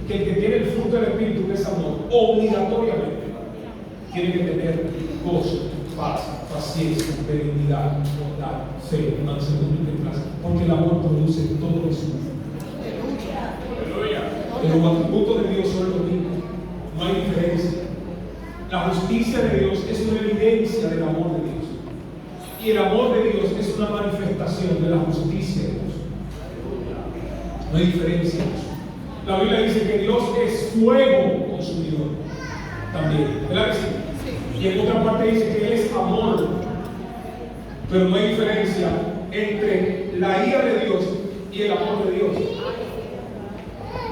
que el que tiene el fruto del Espíritu, que es amor, obligatoriamente tiene que tener gozo, paz, paciencia, benignidad, bondad, fe, mansedumbre y templanza, porque el amor produce todo eso. Pero los atributos de Dios son los mismos, no hay diferencia. La justicia de Dios es una evidencia del amor de Dios, y el amor de Dios es una manifestación de la justicia de Dios. No hay diferencia. La Biblia dice que Dios es fuego consumidor también, ¿verdad que sí? Y en otra parte dice que Él es amor. Pero no hay diferencia entre la ira de Dios y el amor de Dios.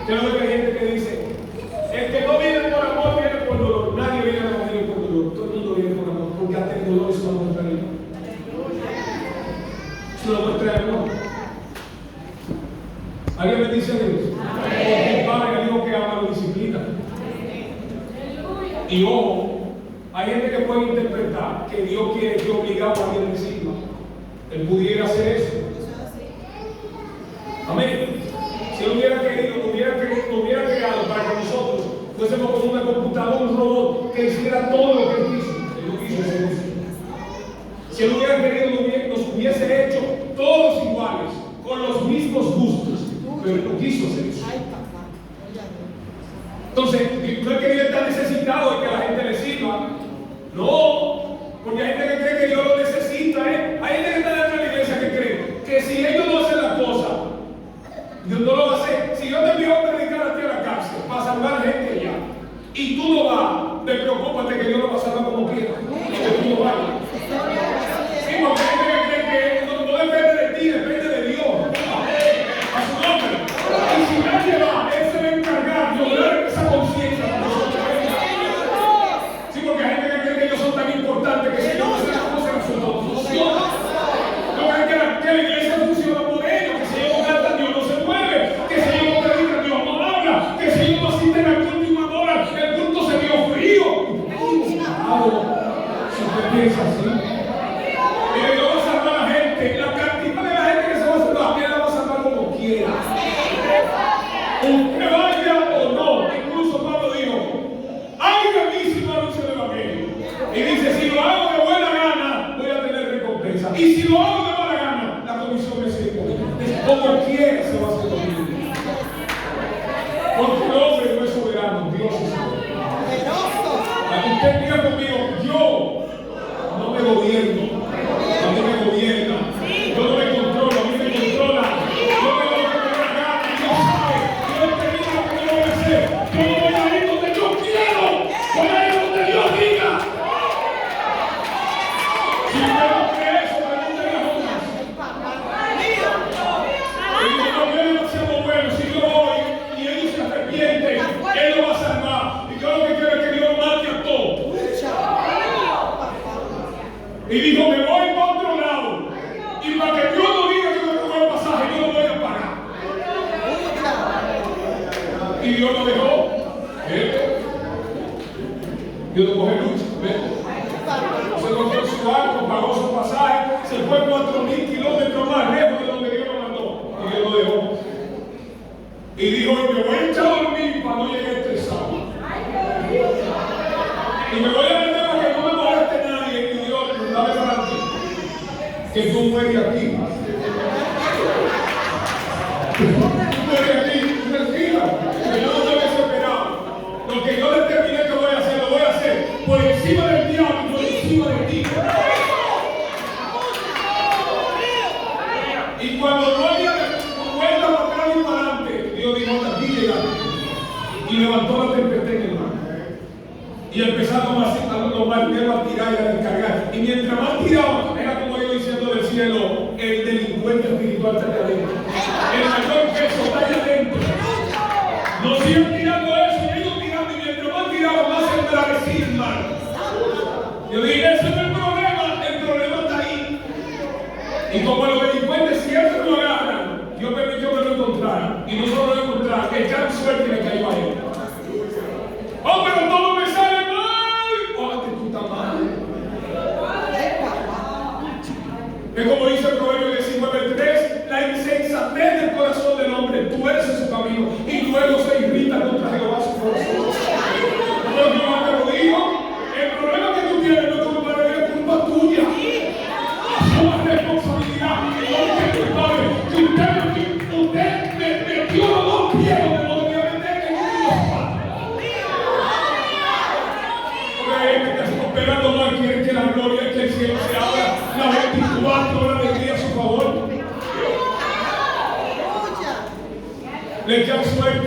Yo no veo que hay gente que dice, el que no viene por amor viene por dolor. Nadie viene al evangelio por dolor, todo el mundo viene por amor, porque hasta el dolor es una muestra de amor. Es una muestra de amor. ¿Alguien me dice a Dios? Porque el Padre dijo que ama lo disciplina. Y ojo, hay gente que puede interpretar que Dios quiere que obligado a alguien encima. Él pudiera hacer eso. Amén. Si Él hubiera querido, lo hubiera creado para que nosotros fuésemos como una computadora, un robot que hiciera todo lo que Él quiso. Él no quiso hacer eso. Si Él hubiera querido, nos hubiese hecho todos iguales, con los mismos gustos, pero Él no quiso hacer eso. Entonces, no es que Dios está necesitado de que la gente le sirva. No, porque hay gente que cree que Dios lo necesita. Hay gente que está dentro de la iglesia que cree que si ellos no hacen la cosa, Dios no lo va a hacer. Si Dios te envió a predicar a ti a la cárcel para salvar gente ya, y tú no vas, te preocúpate que Dios lo va a salvar como quiera. Que tú no vayas. Sí, porque hay gente que cree que no depende de ti, depende de Dios. A su nombre. Y si nadie va, Él se va a encargar de lograr esa conciencia para nosotros. Sí, porque hay gente que cree que ellos son tan importantes que si ellos no se las cosas en su función. No creen que la iglesia funciona por ellos, que si ellos no cantan, Dios no se mueve, que si ellos no predican, Dios no habla, que si ellos no asisten al culto y no adoran, el culto se vio frío. Si usted piensa así, Dios va a salvar a la gente, la cantidad de la gente que se va a salvar, Él la va a salvar como quiera. Usted vaya o no, incluso Pablo dijo, ay de mí si no anuncio el evangelio. Y dice, si lo hago de buena gana, voy a tener recompensa. Y si lo hago de mala gana, la comisión me sigue conmigo. Como quiera se va a hacer conmigo. Porque el hombre no es soberano, Dios es soberano. Cuando usted diga conmigo, yo no me gobierno, a mí me gobierna. Yo no me controlo, a mí me controla. Yo me doy lo que me da la gana, Dios sabe. Dios te diga lo que yo voy a hacer. Yo no voy a ir donde yo quiero, voy a ir donde Dios diga. Si usted no cree eso, pregúntele a Jonás. Y dice, no, yo no sea bueno, si yo voy y ellos se arrepienten, Él lo va a salvar. Y yo lo que quiero es que Dios mate a todos. Y dijo, me voy para otro lado. Y para que Dios no diga que me robó el pasaje, yo lo voy a pagar. Y Dios lo dejó. Dios lo coge lucha. Se compró su barco, pagó su pasaje, se fue 4.000 kilómetros más lejos de donde Dios lo mandó. Y Dios lo dejó. Y dijo, me voy a echar a dormir para no llegar estresado. Y me voy a meter para que no me moleste nadie. Y Dios, dame para ti. Que tú mueres aquí. Tú mueres aquí, tranquila. Que yo no estoy desesperado. Lo que yo determiné que voy a hacer, lo voy a hacer. Por encima del diablo y por encima de ti. Y cuando no había vuelta para atrás y para adelante, Dios dijo, hasta aquí llegaste. Y levantó la tempestad en el mar. Y empezaron los marineros a tirar y a descargar. Y mientras más tiraban, era como yo diciendo del cielo, el delincuente espiritual está allá adentro. El mayor peso está allá adentro. No siguen tirando eso, y ellos tirando, y mientras más tiraban, más se embravecía el mar. Yo dije, ese no es el problema está ahí. Y como los delincuentes siempre lo agarran, Dios permitió que lo encontraran. Y no solo lo encontraran, que echaron suerte y le cayó a él. Oh, pero todo me sale mal. Oh, que tú estás mal. Es como dice el Proverbio 19:3, la insensatez del corazón del hombre, tú eres en su camino y luego se irrita contra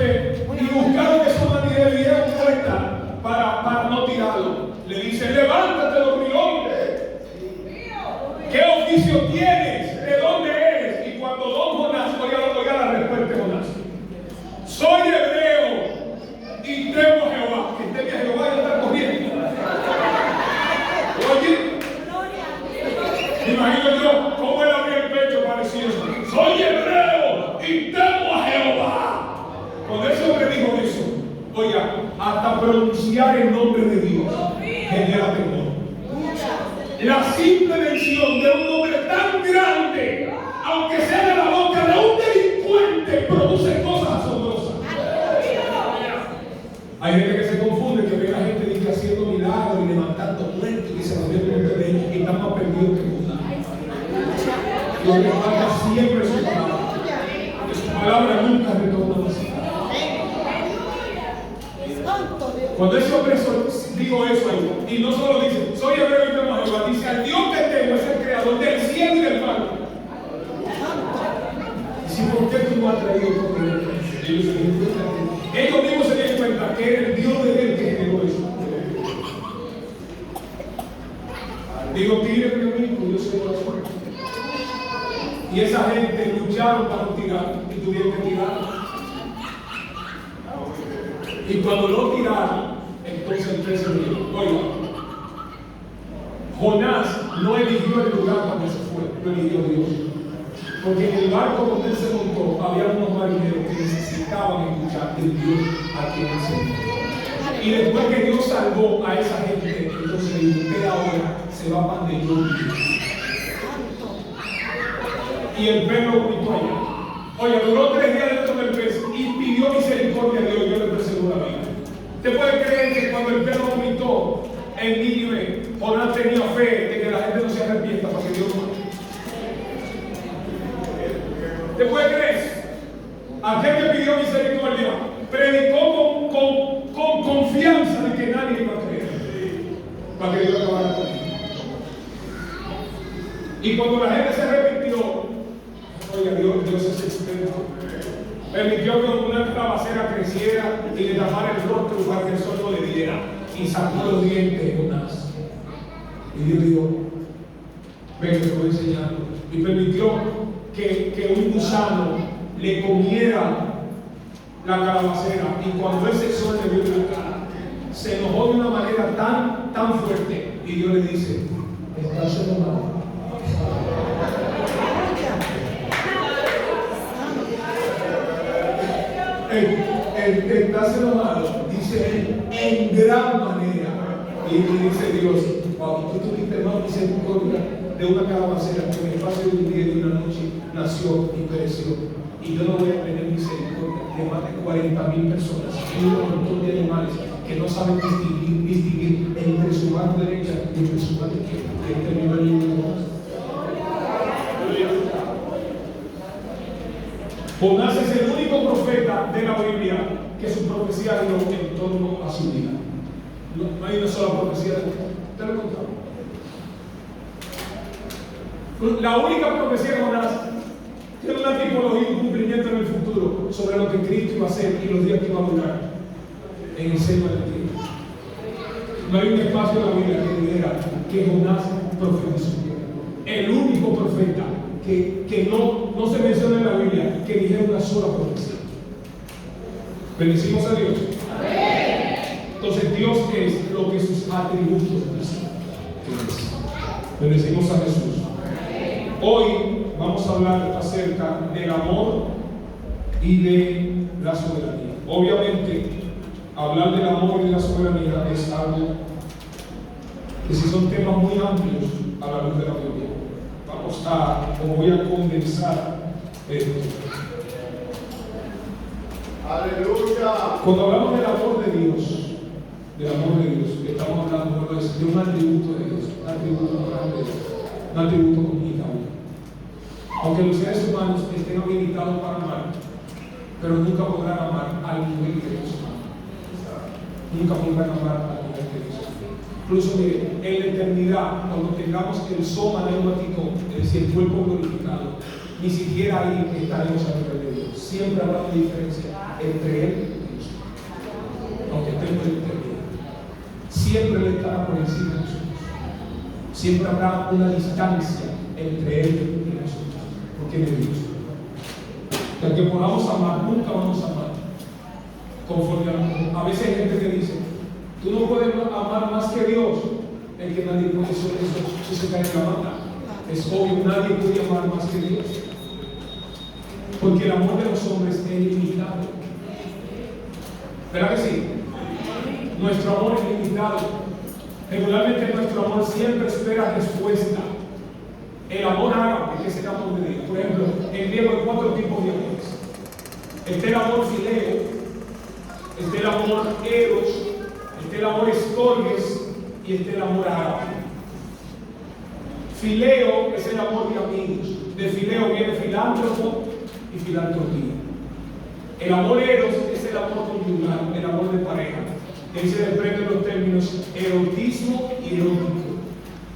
y buscaron que su manera le diera vuelta para no tirarlo. Le dice: levántate, dormilón. ¿Qué oficio tienes? ¿De dónde eres? Y cuando don Jonás, oiga la respuesta de Jonás: soy hebreo y temo a Jehová. Que teme a Jehová y está corriendo. Oye, imagino yo cómo él abría el pecho para decir eso. Soy hebreo y temo a Jehová. Cuando ese hombre dijo eso, oiga, hasta pronunciar el nombre de Dios genera temor. La simple mención de un nombre tan grande, aunque sea de la boca de un delincuente, produce cosas asombrosas. Hay gente que se confunde, que ve a la gente que haciendo milagros y levantando muertos y se lo ve de ellos y están más perdidos que Judá. Lo que falta siempre es su palabra. Que su palabra nunca retorna vacía. Cuando ese hombre dijo eso ahí, y no solo dice: soy hebreo y temo a Jehová, dice: al Dios que tengo es el creador del cielo y del mar. Dice: ¿por qué tú no has traído todo esto? Ellos mismos se dieron cuenta que era el Dios de él que generó eso. Digo: tírenme a mí, porque yo soy la suerte. Y esa gente lucharon para tirar y tuvieron que tirar. Y cuando lo tiraron, entonces el pez se dio. Oiga, Jonás no eligió el lugar donde se fue, lo eligió Dios. Porque en el barco donde él se montó había unos marineros que necesitaban escuchar del Dios a quien él se montó. Y después que Dios salvó a esa gente, entonces usted ahora se va para donde yo vivo. Y el pez lo vomitó allá. Oye, duró 3 días dentro del pez y pidió misericordia a Dios y Dios le preservó la vida. ¿Usted puede creer que cuando el pez lo vomitó en Nínive, Jonás tenía fe de que la gente no se arrepienta para que Dios no? ¿Usted puede creer? Aquel que pidió misericordia predicó con confianza de que nadie iba a creer para que Dios acabara con él. Y cuando la gente se arrepintió, oiga, Dios es experto. Permitió que una calabacera creciera y le tapara el rostro para que el sol no le diera. Y sacó los dientes de Jonás. Y Dios dijo: ven, te voy enseñando. Y permitió que un gusano le comiera la calabacera. Y cuando ese sol le dio en la cara, se enojó de una manera tan fuerte. Y Dios le dice: estás enojado. El que está enojado, dice en gran manera. Y dice Dios: wow, tú tuviste más misericordia de una calabacera que en el espacio de un día y de una noche nació y pereció. Y yo no voy a tener misericordia de más de 40,000 personas y un montón de animales que no saben distinguir entre su mano derecha y entre su mano izquierda. Que terminó el libro de Jonás. Jonás es el único profeta de la Biblia que su profecía dio en torno a su vida. No hay una sola profecía de Jonás. Te lo he contado. La única profecía de Jonás tiene una tipología y un cumplimiento en el futuro sobre lo que Cristo iba a hacer y los días que iba a durar en el seno del tiempo. No hay un espacio en la Biblia que dijera que Jonás profetizó. El único profeta que no se menciona en la Biblia que dijera una sola profecía. Bendecimos a Dios. Entonces Dios es lo que sus atributos dicen. Bendecimos a Jesús. Hoy vamos a hablar acerca del amor y de la soberanía. Obviamente, hablar del amor y de la soberanía es algo que si son temas muy amplios a la luz de la Biblia. Voy a condensar esto. Aleluya. Cuando hablamos del amor de Dios, estamos hablando de un atributo de Dios, un atributo moral de Dios, un atributo comunitario. Aunque los seres humanos estén habilitados para amar, pero nunca podrán amar al nivel que Dios ama. Nunca podrán amar al nivel que Dios ama. Incluso en la eternidad, cuando tengamos el soma neumático, es decir, el cuerpo glorificado, ni siquiera ahí estaremos a nivel de Dios. Siempre habrá una diferencia entre Él y nosotros. Aunque estemos en eternidad, siempre Él estará por encima de nosotros. Siempre habrá una distancia entre Él y nosotros, porque Él es Dios. Y aunque podamos amar, nunca vamos a amar conforme a veces hay gente que dice, tú no puedes amar más que Dios. El que nadie puede, eso se cae en la mata. Es obvio, nadie puede amar más que Dios. Porque el amor de los hombres es limitado. ¿Verdad que sí? Nuestro amor es limitado. Regularmente nuestro amor siempre espera respuesta. El amor ágape, que es el amor de Dios. Por ejemplo, en griego hay 4 tipos de amores. Está el amor fileo, está el amor eros, está el amor estorges y está el amor ágape. Fileo es el amor de amigos. De fileo viene filántropo y filantropía. El amor eros es el amor conyugal, el amor de pareja. Que se desprenden los términos erotismo y erótico.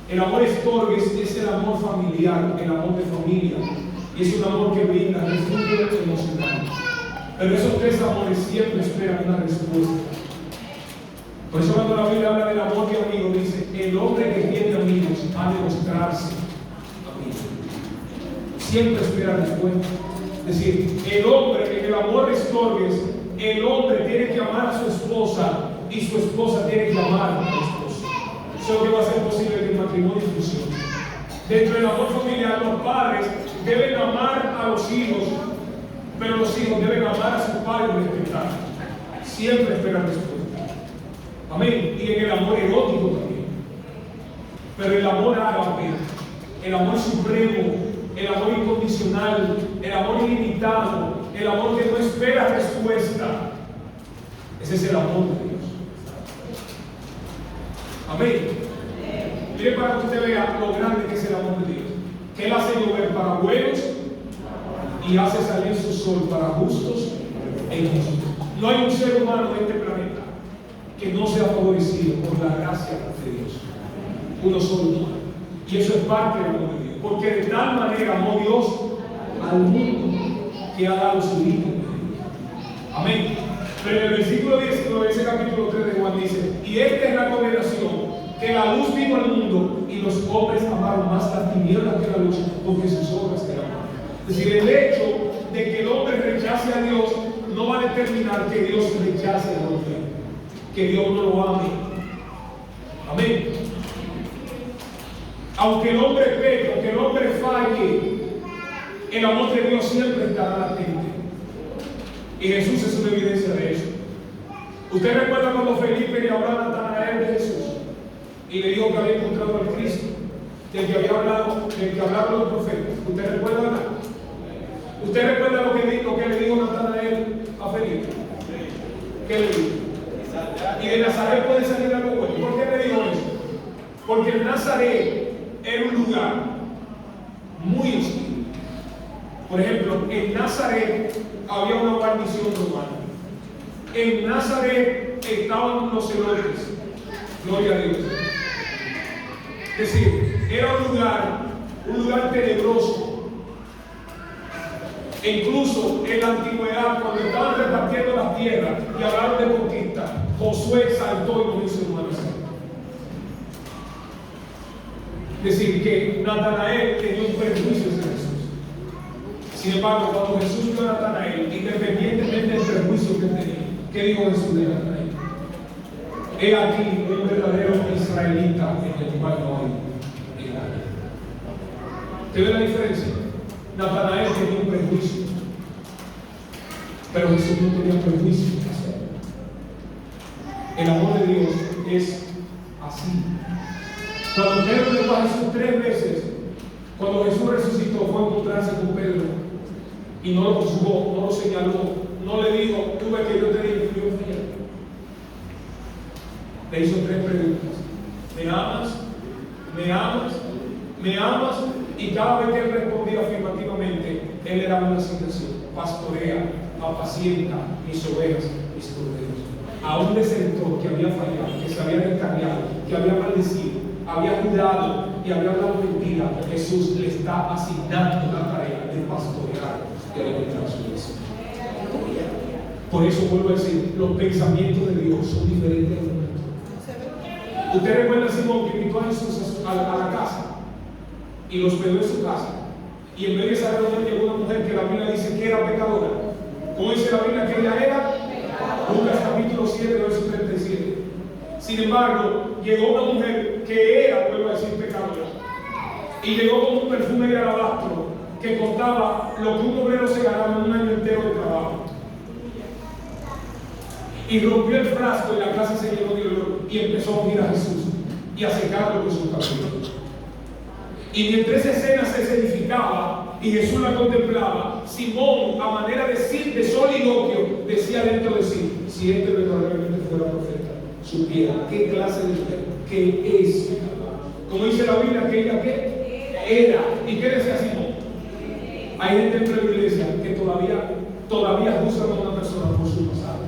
El amor estorges es el amor familiar, el amor de familia. Y es un amor que brinda refugio emocional. Pero esos 3 amores siempre esperan una respuesta. Por eso cuando la Biblia habla del amor de amigo, dice, el hombre que tiene amigos ha de mostrarse amigo. Siempre espera respuesta. Es decir, el hombre en el amor de estorges, el hombre tiene que amar a su esposa y su esposa tiene que amar a su esposo. Eso es lo que va a ser posible que el matrimonio funcione. Dentro del amor familiar, los padres deben amar a los hijos, pero los hijos deben amar a sus padres y respetar. Siempre esperan respuesta. Amén. Y en el amor erótico también. Pero el amor ágape, el amor supremo, el amor incondicional, el amor ilimitado, el amor que no espera respuesta, ese es el amor de Dios. Amén. Mire para que usted vea lo grande que es el amor de Dios. Que Él hace llover para buenos y hace salir su sol para justos e injustos. No hay un ser humano en este planeta que no sea favorecido por la gracia de Dios. Uno solo humano. Y eso es parte del amor de Dios. Porque de tal manera amó Dios al mundo que ha dado su hijo. Amén. Pero en el versículo 19, ese capítulo 3 de Juan dice, y esta es la condenación, que la luz vino al mundo y los hombres amaron más las tinieblas que la luz, porque sus obras eran malas. Es decir, el hecho de que el hombre rechace a Dios no va a determinar que Dios rechace al hombre, que Dios no lo ame. Amén. Aunque el hombre peque, aunque el hombre falle, el amor de Dios siempre estará latente. Y Jesús es una evidencia de eso. ¿Usted recuerda cuando Felipe le habló a Natanael de Jesús? Y le dijo que había encontrado al Cristo, del que hablaron los profetas. ¿Usted recuerda nada? ¿Usted recuerda lo que le dijo Natanael a Felipe? ¿Qué le dijo? Y de Nazaret puede salir algo bueno. ¿Por qué le dijo eso? Porque el Nazaret era un lugar muy hostil. Por ejemplo, en Nazaret había una guarnición romana. En Nazaret estaban los celotes. Gloria a Dios. Es decir, era un lugar tenebroso. E incluso en la antigüedad, cuando estaban repartiendo las tierras y hablaron de conquista, Josué saltó y no hizo hermano. Es decir, que Natanael tenía un prejuicio de Jesús. Sin embargo, cuando Jesús vio a Natanael, independientemente del prejuicio que tenía, ¿qué dijo Jesús de Natanael? He aquí un verdadero israelita en el cual no hay engaño. ¿Te ve la diferencia? Natanael tenía un prejuicio, pero Jesús no tenía prejuicio. El amor de Dios es así. Cuando Pedro le dijo a Jesús 3 veces, cuando Jesús resucitó, fue a encontrarse con Pedro y no lo juzgó, no lo señaló, no le dijo, tú ves que yo te digo que yo fui. Le hizo 3 preguntas. ¿Me amas? ¿Me amas? ¿Me amas? Y cada vez que él respondía afirmativamente, él le daba una asignación: pastorea, apacienta mis ovejas, mis corderos. A un desertor que había fallado, que se había descarriado, que había maldecido, había jurado y había hablado mentira, Jesús le está asignando la tarea de pastorear y alimentar a su iglesia. Por eso vuelvo a decir, los pensamientos de Dios son diferentes a los nuestros. Usted recuerda a Simón que invitó a Jesús a la casa y los hospedó en su casa. Y en vez de esa reunión llegó una mujer que la Biblia dice que era pecadora. ¿Cómo dice la Biblia que ella era? Lucas capítulo 7, verso 37. Sin embargo, llegó una mujer que era, vuelvo a decir, pecadora. Y llegó con un perfume de alabastro que costaba lo que un obrero se ganaba en un año entero de trabajo. Y rompió el frasco y la casa se llenó de olor y empezó a ungir a Jesús y a secarlo con sus cabellos. Y mientras esa escena se escenificaba y Jesús la contemplaba, Simón, a manera de soliloquio, decía dentro de sí: si este verdaderamente fuera profeta, supiera qué clase de mujer, qué es. Como dice la Biblia, que ella qué era. ¿Y qué decía Simón? Hay gente dentro de la iglesia que todavía juzga a una persona por su pasado.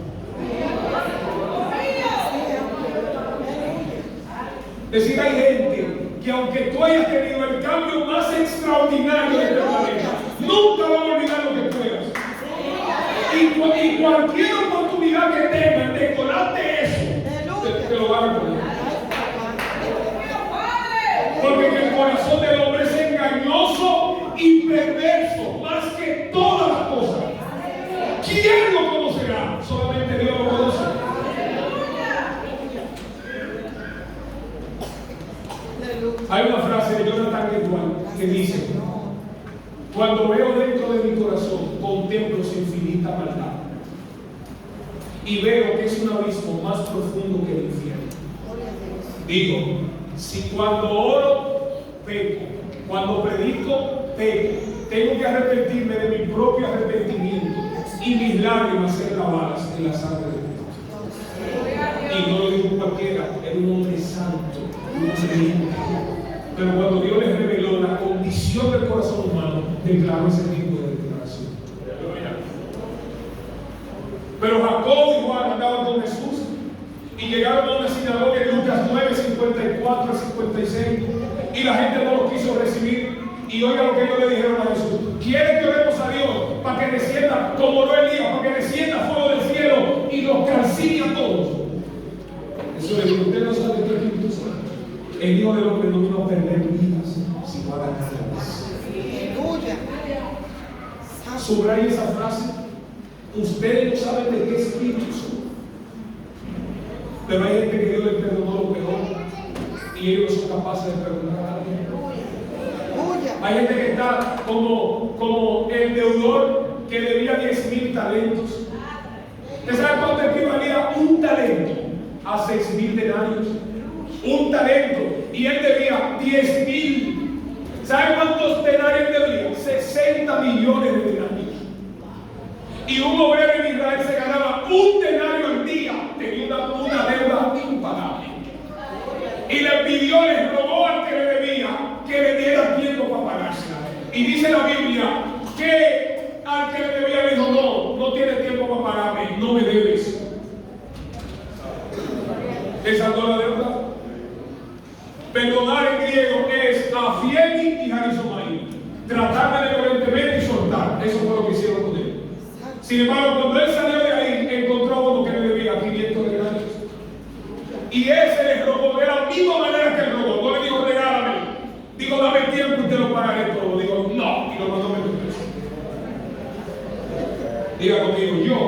Es decir, hay gente que aunque tú hayas tenido el cambio más extraordinario de este planeta, nunca van a olvidar lo que tú eras. Y cualquier oportunidad que tengan de colarte eso, te lo van a poner. Porque el corazón del hombre es engañoso y perverso, más que todas las cosas. ¿Quién lo conocerá? Solamente Dios lo conoce. Hay una frase de Jonathan Edwards que dice: cuando veo dentro de mi corazón, contemplo su infinita maldad y veo que es un abismo más profundo que el infierno. Digo, si cuando oro, peco, cuando predico, peco, tengo que arrepentirme de mi propio arrepentimiento y mis lágrimas ser lavadas en la sangre de Cristo. Y no lo digo cualquiera, es un hombre santo, un hombre limpio. Pero cuando Dios les reveló la condición del corazón humano, declaró ese tipo de declaración. Pero Jacob y Juan andaban con Jesús y llegaron a una sinagoga en Lucas 9, 54 al 56, y la gente no los quiso recibir. Y oiga lo que ellos le dijeron a Jesús: ¿quieren que oremos a Dios para que descienda, como no Elías, para que descienda fuego del cielo y los calcine a todos? Eso le dijo: usted no sabe qué Espíritu Santo. El Hijo del Hombre no vino a perder vidas, sino a ganarlas. Subraya esa frase. Ustedes no saben de qué espíritu son. Pero hay gente que Dios les perdonó lo peor y ellos no son capaces de perdonar a alguien. Hay gente que está como el deudor que debía 10,000 talentos. ¿Usted sabe cuánto equivalía un talento? A 6,000 denarios. Un talento. Y él debía 10,000. ¿Sabe cuántos denarios debía? 60 millones de denarios. Y un obrero en Israel se ganaba un denario al día. Tenía una deuda impagable. Y le pidió, le rogó al que le debía que le diera tiempo para pagársela. Y dice la Biblia que al que le debía le dijo: no tienes tiempo para pagarme, no me debes. ¿Le saldó la deuda? Perdonar en griego es afiemi y harizomai. Tratar benevolentemente y soltar. Eso fue lo que hicieron con él. Sin embargo, cuando él salió de ahí, encontró a uno que le debía 500 denarios. Y ese le rogó de la misma manera que él rogó. No le dijo: regálame. Digo: dame tiempo y te lo pagaré todo. Digo: no. Y lo mandó a meter preso. Diga conmigo: yo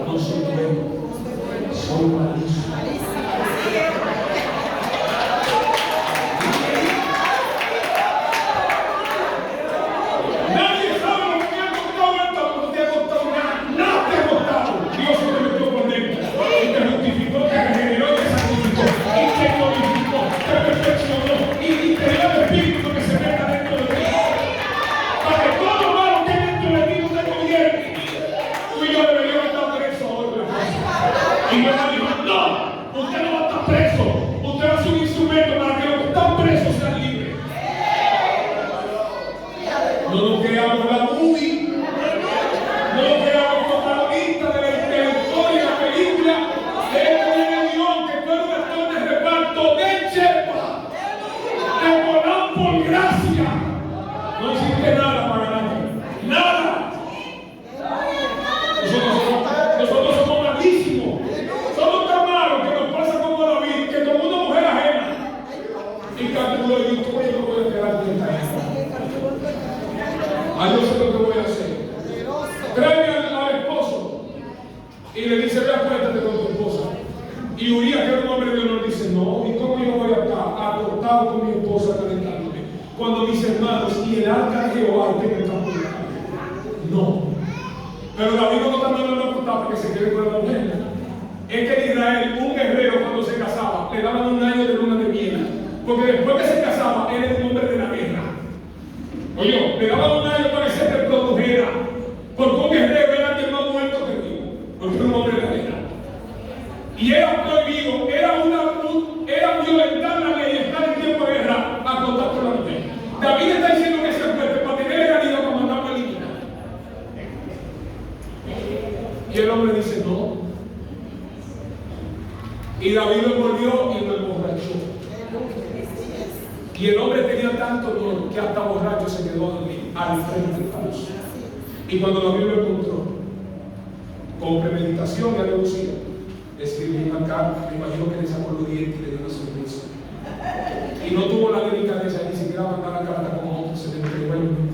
no soy bueno, soy malísimo. No hiciste nada para nadie. acuéstate con tu esposa. Y Urías, que era un hombre de honor, dice, no, ¿y cómo yo voy a estar acostado con mi esposa calentándome? Cuando mis hermanos y el arca de Jehová estén en el campo de batalla. No. Pero David no está mandando a acostar para que se quede con la mujer. Es que en Israel, un guerrero cuando se casaba, le daban un año de luna de miel. Porque después que se casaba, él era un hombre de la guerra. Oye, le daban un año para que se reprodujera. Porque un guerrero era alguien más muerto que vivo. Porque era un hombre de la guerra. Y era prohibido, era violentar la ley, estar en tiempo de guerra, acostar con la mujer. David está diciendo que se fuerte para tener legalidad para mandarlo a eliminar. Y el hombre dice no. Y David lo envolvió y lo emborrachó. Y el hombre tenía tanto dolor que hasta borracho se quedó a dormir al frente del falso. Y cuando David lo encontró, con premeditación y alevosía, escribió una carta, me imagino que le sacó los dientes y le dio una sonrisa. Y no tuvo la delicadeza ni siquiera mandar la carta como otro, se le entregó el mundo.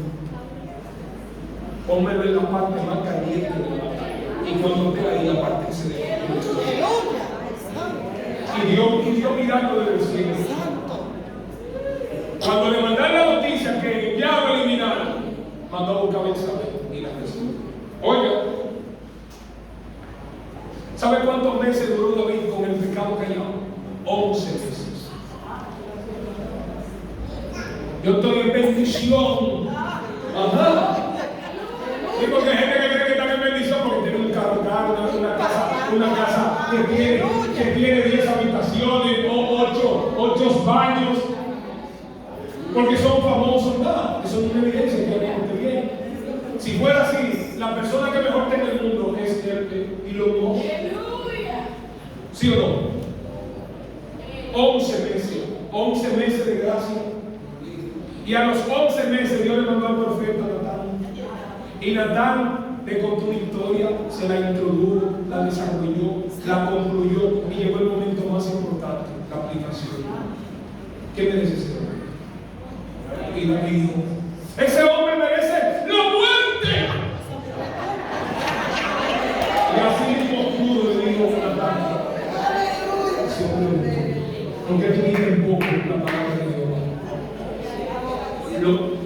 Pónmelo en la parte más caliente de la batalla. Y cuando te ahí, la parte que se le y Dios mirando desde el cielo. Cuando le mandaron la noticia que ya lo eliminaron, mandó a buscar a Betsabé y la recibió. Oiga, ¿sabe cuántos meses duró David con el pecado callado? 11 meses. Yo estoy en bendición. Ajá. Y porque hay gente que cree que están en bendición porque tiene un carro caro, una casa que tiene 10 habitaciones o 8 baños. Porque son famosos, nada. Eso es una evidencia que alguien te viene. Si fuera así, la persona que mejor tiene el mundo es y lo no. ¿Sí o no? 11 meses de gracia. Y a los 11 meses Dios le mandó al profeta Natán. Y Natán le contó una historia, se la introdujo, la desarrolló, la concluyó y llegó el momento más importante, la aplicación. ¿Qué merece ese hombre? Y David dijo, ese hombre merece la muerte. Y así mismo pudo le dijo Natán, ese hombre, porque tú dices en poco la palabra de Jehová.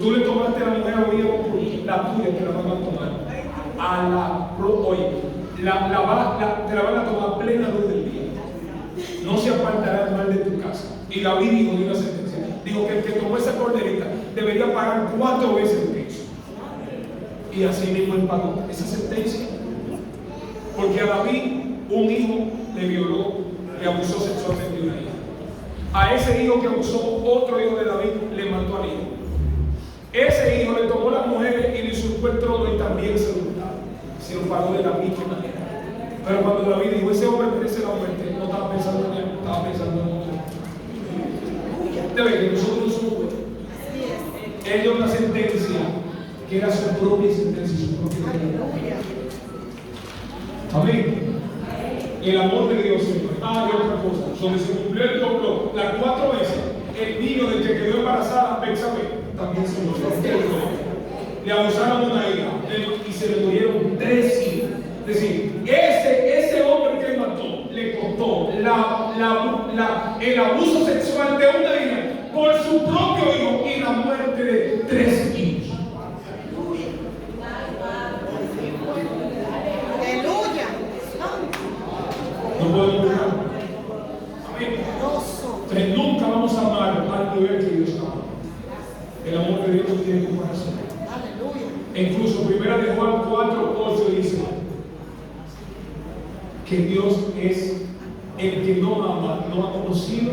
Tú le tomaste a la mujer a Urias, la tuya te la van a tomar. Te la van a tomar plena luz del día. No se apartará el mal de tu casa. Y David dijo de una sentencia. Dijo que el que tomó esa corderita debería pagar 4 veces el precio. Y así mismo él pagó esa sentencia. Porque a David un hijo le violó, le abusó sexualmente de una hija. A ese hijo que abusó otro hijo de David le mató al hijo. Ese hijo le tomó las mujeres y le usurpó el trono y también se lo pagó de la misma manera. Pero cuando David dijo, ese hombre merece la muerte, no estaba pensando en él, estaba pensando en otro. Debe que nosotros no somos buenos. Él dio una sentencia que era su propia sentencia, su propia ley. Amén. El amor de Dios siempre. Y otra cosa, donde se cumplió el complot, las 4 veces, el niño del que quedó embarazada, Betsabé, también se murió. Le abusaron de una hija y se le murieron 3 hijos. Es decir, ese hombre que mató le costó el abuso sexual de una hija por su propio hijo y la muerte de 3 hijos. Aleluya. No podemos dejar. Amén. Entonces, nunca vamos a amar al nivel que Dios ama. El amor de Dios no tiene comparación. Incluso 1 de Juan 4:8 dice que Dios es el que no ama, no ha conocido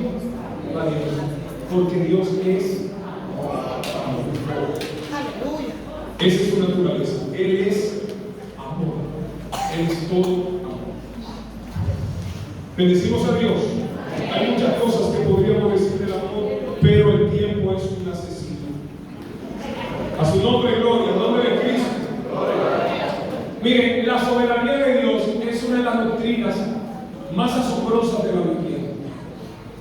a Dios, porque Dios es amor. Esa es su naturaleza. Él es amor. Él es todo amor. Bendecimos a Dios. Hay muchas cosas que podríamos decir del amor, pero el tiempo es un asesino. A su nombre, gloria, al nombre de Cristo. Miren, la soberanía de Dios es una de las doctrinas más asombrosas de la Biblia.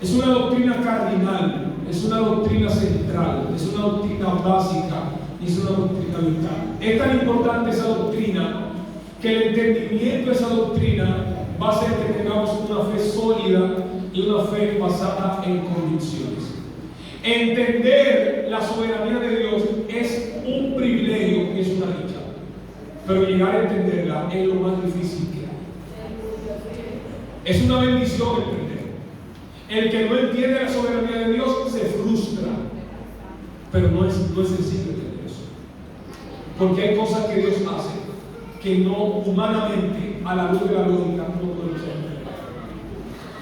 Es una doctrina cardinal, es una doctrina central, es una doctrina básica y es una doctrina vital. Es tan importante esa doctrina que el entendimiento de esa doctrina va a ser que tengamos una fe sólida y una fe basada en convicciones. Entender la soberanía de Dios es un privilegio y es una dicha, pero llegar a entenderla es lo más difícil que hay. Es una bendición entender. El que no entiende la soberanía de Dios se frustra, pero no es sencillo entender eso, porque hay cosas que Dios hace que no humanamente, a la luz de la lógica, no podemos entender.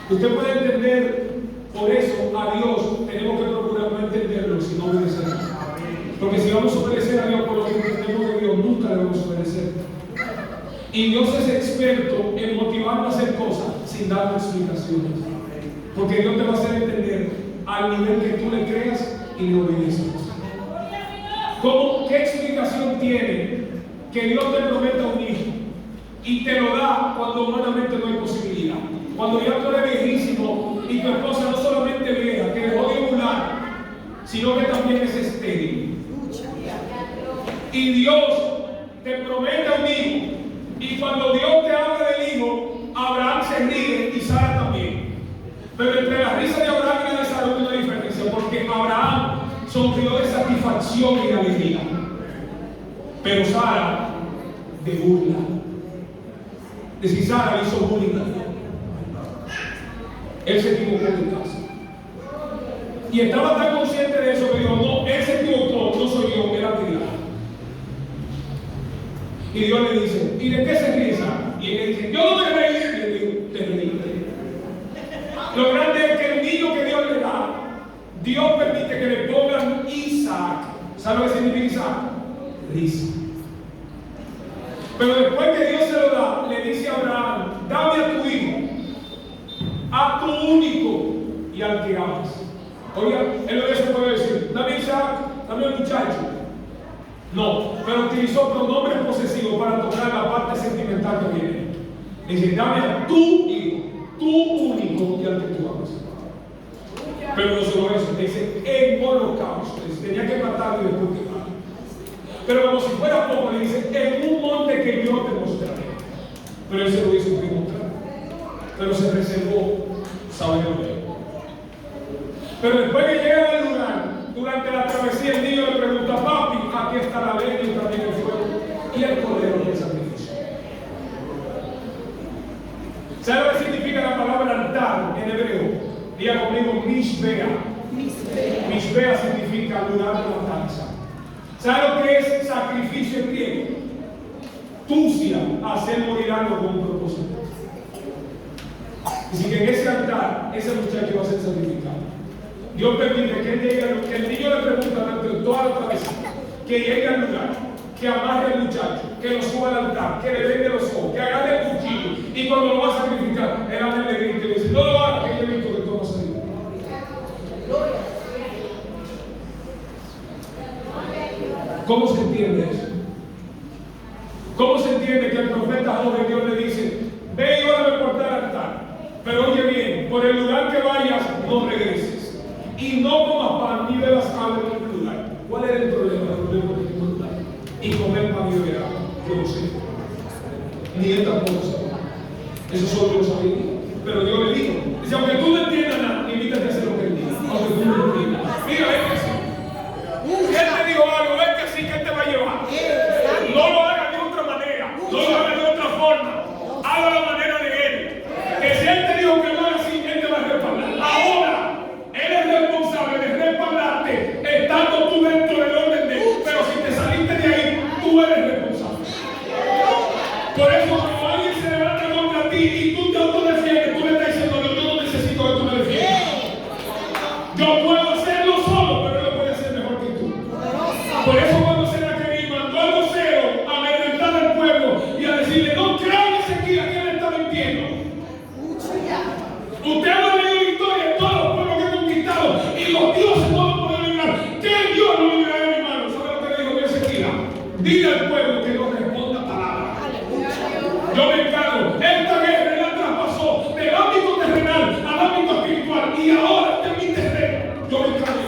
Usted puede entender. Por eso a Dios tenemos que procurar no entenderlo, sino obedecerlo. Porque si vamos a obedecer a Dios por lo que entendemos de Dios, nunca le vamos a obedecer. Y Dios es experto en motivarnos a hacer cosas sin darnos explicaciones. Porque Dios te va a hacer entender al nivel que tú le creas y le obedezcas. ¿Qué explicación tiene que Dios te prometa un hijo y te lo da cuando humanamente no hay posibilidad? Cuando ya tú eres viejísimo y tu esposa no solamente vieja, que dejó de ovular, sino que también es estéril. Y Dios te promete un hijo. Y cuando Dios te habla del hijo, Abraham se ríe y Sara también. Pero entre la risa de Abraham y la de Sara hay una diferencia, porque Abraham sonrió de satisfacción y de alegría, pero Sara de burla. Es decir, Sara hizo burla. Él se equivocó en casa. Y estaba tan consciente de eso que dijo, no, él se equivocó, no soy yo, él ha tirado. Y Dios le dice, ¿y de qué se ríe Sara? Y él le dice, yo no me reí. Y él dijo, te reí. Lo grande es que el niño que Dios le da, Dios permite que le pongan Isaac. ¿Sabe lo que significa Isaac? Risa. Pero después que Dios se lo da, le dice a Abraham, dame a tu hijo, a tu único y al que amas. Oiga, él no se puede decir, dame Isaac, dame al muchacho. No, pero utilizó pronombres posesivos para tocar la parte sentimental que viene. Dice, dame a tu hijo, tu único y al que tú amas. Pero no solo eso, dice, en holocausto. Tenía que matarlo y después quemarlo. Pero como si fuera poco, le dice, en un monte que yo te mostraré. Pero él se lo hizo que mostrar. Pero se reservó saberlo. Pero después que llegan al lugar, durante la travesía, el niño le pregunta, papi, aquí está la leña y también el fuego y el cordero del sacrificio. ¿Sabe lo que significa la palabra altar en hebreo? Diga conmigo, mishbea. Mishbea significa lugar de matanza. ¿Sabe lo que es sacrificio en griego? Tusia, hacer morir algo con un propósito. Así que en ese altar, ese muchacho va a ser sacrificado. Dios permite que él llegue, que el niño le pregunta durante toda la travesía, que llegue al lugar, que amarre al muchacho, que lo suba al altar, que le vende los ojos, que agarre el cuchillo, y cuando lo va a sacrificar, él anda le grita y le dice, no lo hagas, que yo he visto que todo va a salir. ¿Cómo se entiende eso? ¿Cómo se entiende que el profeta joven Dios le dice, ve y órame por tal altar, pero oye bien, por el lugar que vayas, no regreses, y no comas pan ni bebas agua en el lugar? ¿Cuál era el problema? El problema que tengo en lugar. Y comer pan y beber agua, yo no sé. Ni él tampoco sabe. Eso solo lo sabía. Pero Dios le dijo, dice, aunque tú no entiendas nada, invítate a hacer lo que él diga, aunque tú no entiendas. Mira, es que sí. Él te dijo algo, es que sí, que él te va a llevar. No lo hagas de otra manera, no lo hagas de otra forma. Haga la manera de él. Que si él te dijo que no es así, él te va a respaldar. Ahora, él es responsable de respaldarte estando tú dentro del orden de él. Pero si te saliste de ahí, tú eres responsable. Por eso, cuando alguien se levanta contra ti y tú te autodefiendes, tú le estás diciendo, yo no necesito que tú me defiendas. Yo puedo hacerlo solo, pero él lo puede hacer mejor que tú. Por eso cuando Senaquerib mandó al vocero a amedrentar al pueblo y a decirle, no crean Ezequiel que él está mintiendo. Usted ha leído la historia de todos los pueblos que ha conquistado y los dioses no lo pueden librar. ¿Qué Dios no librará de mi mano? ¿Sabe lo que le dijo Ezequiel? Dile al pueblo que no responda palabra. Yo me encargo. Esta guerra la traspasó del ámbito terrenal al ámbito espiritual y ahora está en mi terreno. Yo me encargo.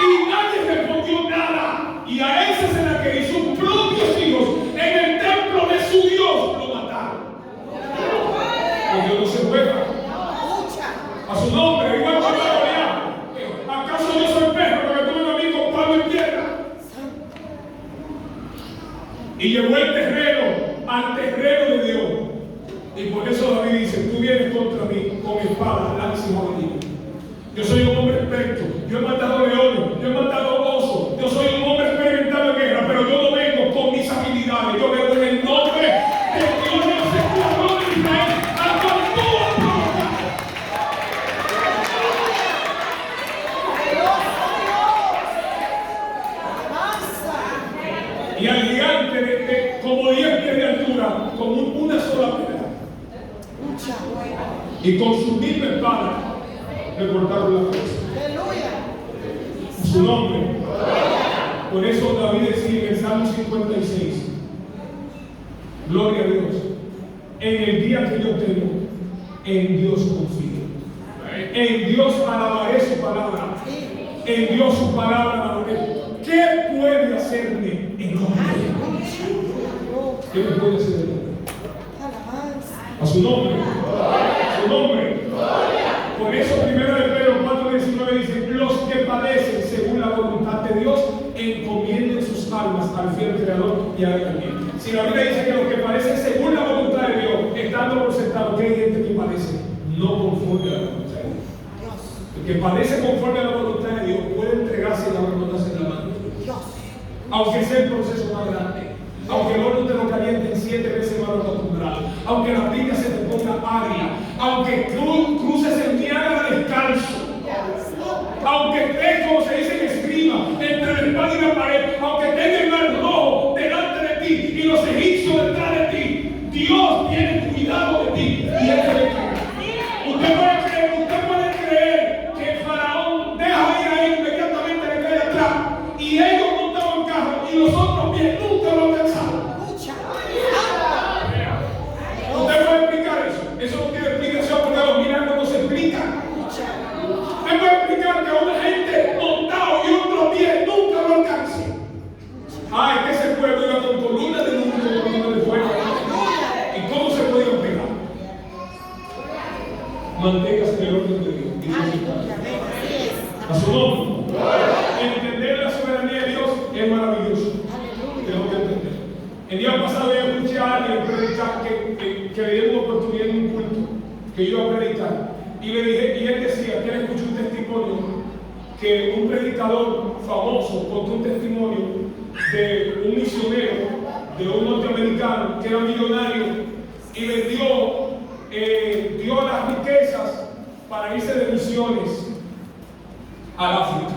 Y nadie respondió nada. Y a ese Senaquerib, sus propios hijos, en el templo de su Dios, lo mataron. Que Dios no se juega. A su nombre, igual que allá. ¿Acaso yo soy perro porque tú me a mí con palo en tierra? Y llevó el terreno al terreno de Dios. Y por eso David dice, tú vienes contra mí con espada, lanza y jabalina. Yo soy un hombre experto. Yo he matado leones, yo he matado osos. Yo soy un hombre experimentado en guerra, pero yo no vengo con mis habilidades. Yo vengo en el nombre de Dios de los escuadrones de Israel. ¡A cual tú has provocado! Y al gigante de como 10 pies de altura, con una sola pedra. Y con su misma espada le cortaron la cabeza. Su nombre. Por eso David decía en el Salmo 56, gloria a Dios, en el día que yo tengo, en Dios confío. En Dios alabaré su palabra. En Dios su palabra alabaré. ¿Qué puede hacerme el hombre? ¿Qué me puede hacer el hombre? A su nombre. A su nombre. Por eso 1 Pedro 4:19 dice, los que padecen según la voluntad de Dios, encomienden sus almas al fiel Creador y a él también. Si la Biblia dice que los que padecen según la voluntad de Dios, estando por sentado que hay gente que padece no conforme a la voluntad de Dios. El que padece conforme a la voluntad de Dios puede entregarse y la voluntad en la mano. Aunque sea el proceso más grande, aunque el horno te lo calienten 7 veces más acostumbrado, aunque la vida se te ponga agria, aunque cruces el Niágara descalzo, aunque estés, como se dice en esgrima, entre la espada y la pared, aunque tenga el mar rojo delante de ti y los egipcios detrás de ti, Dios tiene cuidado de ti y Él te va a entregar. Usted puede creer que el faraón deja ir a él, inmediatamente le cae atrás y ellos montaban carro y los otros pies nunca lo alcanzaron. ¿Usted puede explicar eso? Eso no tiene explicación porque los milagros no se explican. ¿Usted puede explicar que una gente montado y otro pie nunca lo alcance? Ah, es que ese pueblo iba con columnas de luz y con columnas de fuego. ¿Y cómo se podía pegar? Manténgase en el orden de Dios. A su nombre. Entender la soberanía de Dios es maravilloso. Tengo que entender. El día pasado yo escuché a alguien predicar que le dieron una oportunidad en un culto que iba a predicar. Y le dije, y él decía que él escuchó un testimonio que un predicador famoso contó un testimonio de un misionero, de un norteamericano que era millonario y le dio las riquezas para irse de misiones al África.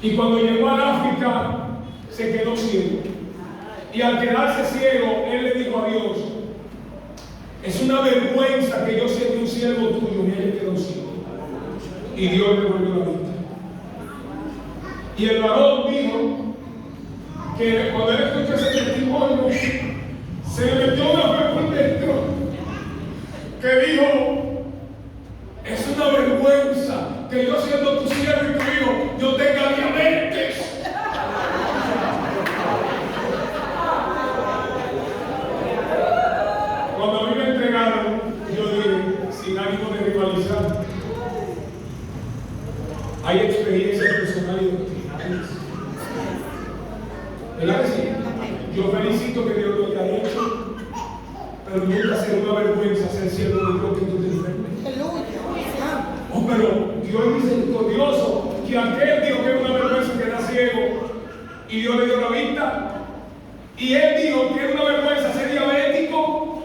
Y cuando llegó al África se quedó ciego. Y al quedarse ciego, él le dijo a Dios, es una vergüenza que yo sea un siervo tuyo y él quedó ciego. Y Dios le volvió la vista. Y el varón dijo que cuando él escuchó ese testimonio, se le metió una fe por dentro, que dijo, es una vergüenza que yo siendo tu siervo y tu hijo, yo tenga diabetes. Cuando a mí me entregaron, yo dije, sin ánimo de rivalizar, hay experiencias personales y doctrinales. ¿Verdad que sí? Yo felicito que Dios lo haya hecho, pero nunca será una vergüenza ser siervo de Dios que tú te enfermes. Oh, pero Dios es misericordioso, que aquel dijo que era una vergüenza que era ciego y Dios le dio la vista. Y él dijo que era una vergüenza ser diabético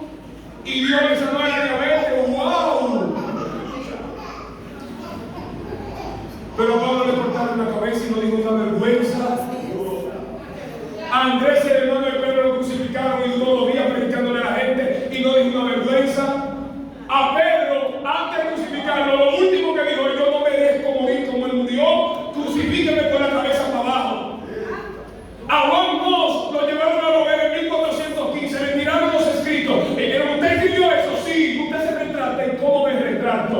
y Dios le sanó la diabetes. ¡Wow! Pero a Pablo le cortaron la cabeza y no dijo una vergüenza. A Andrés, el hermano de Pedro, lo crucificaron y duró 2 días predicándole a la gente y no dijo una vergüenza. A Pedro, antes de crucificarlo, lo último que dijo, yo no merezco morir como él murió, crucifíqueme con la cabeza para abajo. A Juan Bosch lo llevaron a la hoguera en 1415, le tiraron los escritos. Y dijeron, ¿usted escribió eso? Sí, usted se retrata. ¿Y cómo me retrato?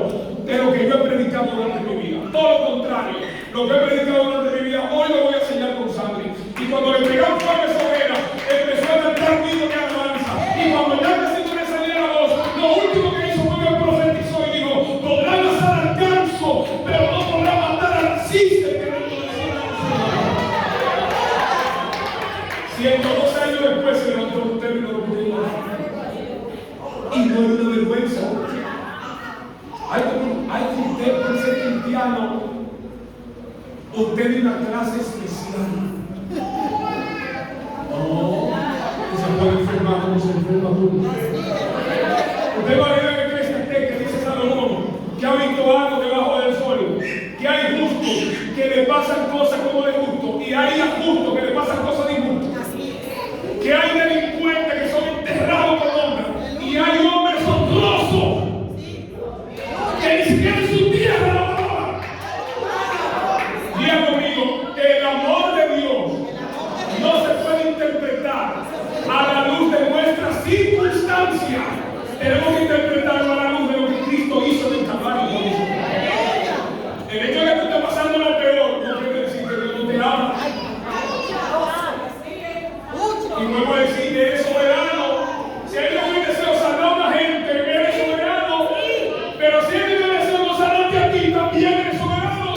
De lo que yo he predicado durante mi vida. Todo lo contrario, lo que he predicado durante mi vida, hoy lo voy a sellar con sangre. Y cuando le pegaron fuego a esa hoguera, empezó a cantar un himno de alabanza. Y cuando ya casi no le salía la voz, lo último que Y no es una vergüenza. Hay que usted, por ser cristiano, usted tiene una clase especial. No, se puede enfermar como se enferma tú. Usted va a leer en Eclesiastés que dice Salomón que ha visto algo debajo del sol, que hay justos que le pasan cosas como de justo, y hay injustos que le pasan cosas de injusto, que hay delincuentes que son enterrados por hombres, y hay hombres honrosos que ni siquiera en su tierra lo valoran. Diga conmigo, el amor de Dios no se puede interpretar a la luz de nuestras circunstancias. Tenemos que interpretarlo a la luz de lo que Cristo hizo en el Calvario por nosotros. El hecho de que tú estés pasando lo peor no quiere decir que Dios no te ama. Y vuelvo a decir que eres soberano. Si hay un deseo sanar a una gente, eres soberano. Pero si hay un deseo no sanarte a ti, también eres soberano.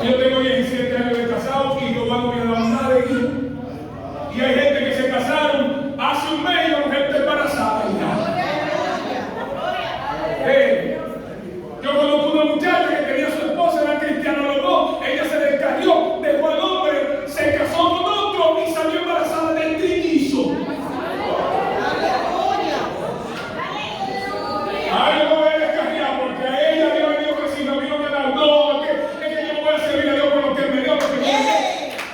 Yo tengo 17 años de casado y yo cuando me levantar de aquí. Y hay gente que se casaron hace un mes y la mujer está embarazada y ya. Yo conozco una muchacha que tenía a su esposa, eran cristianos los dos, ella se descarrió, dejó al hombre, se casó con otro y salió embarazada del trillizo. Ay, no voy a descarriar porque a ella Dios le dijo que si no vino que dar, no, es que yo no voy a servir a Dios por lo que me dio, porque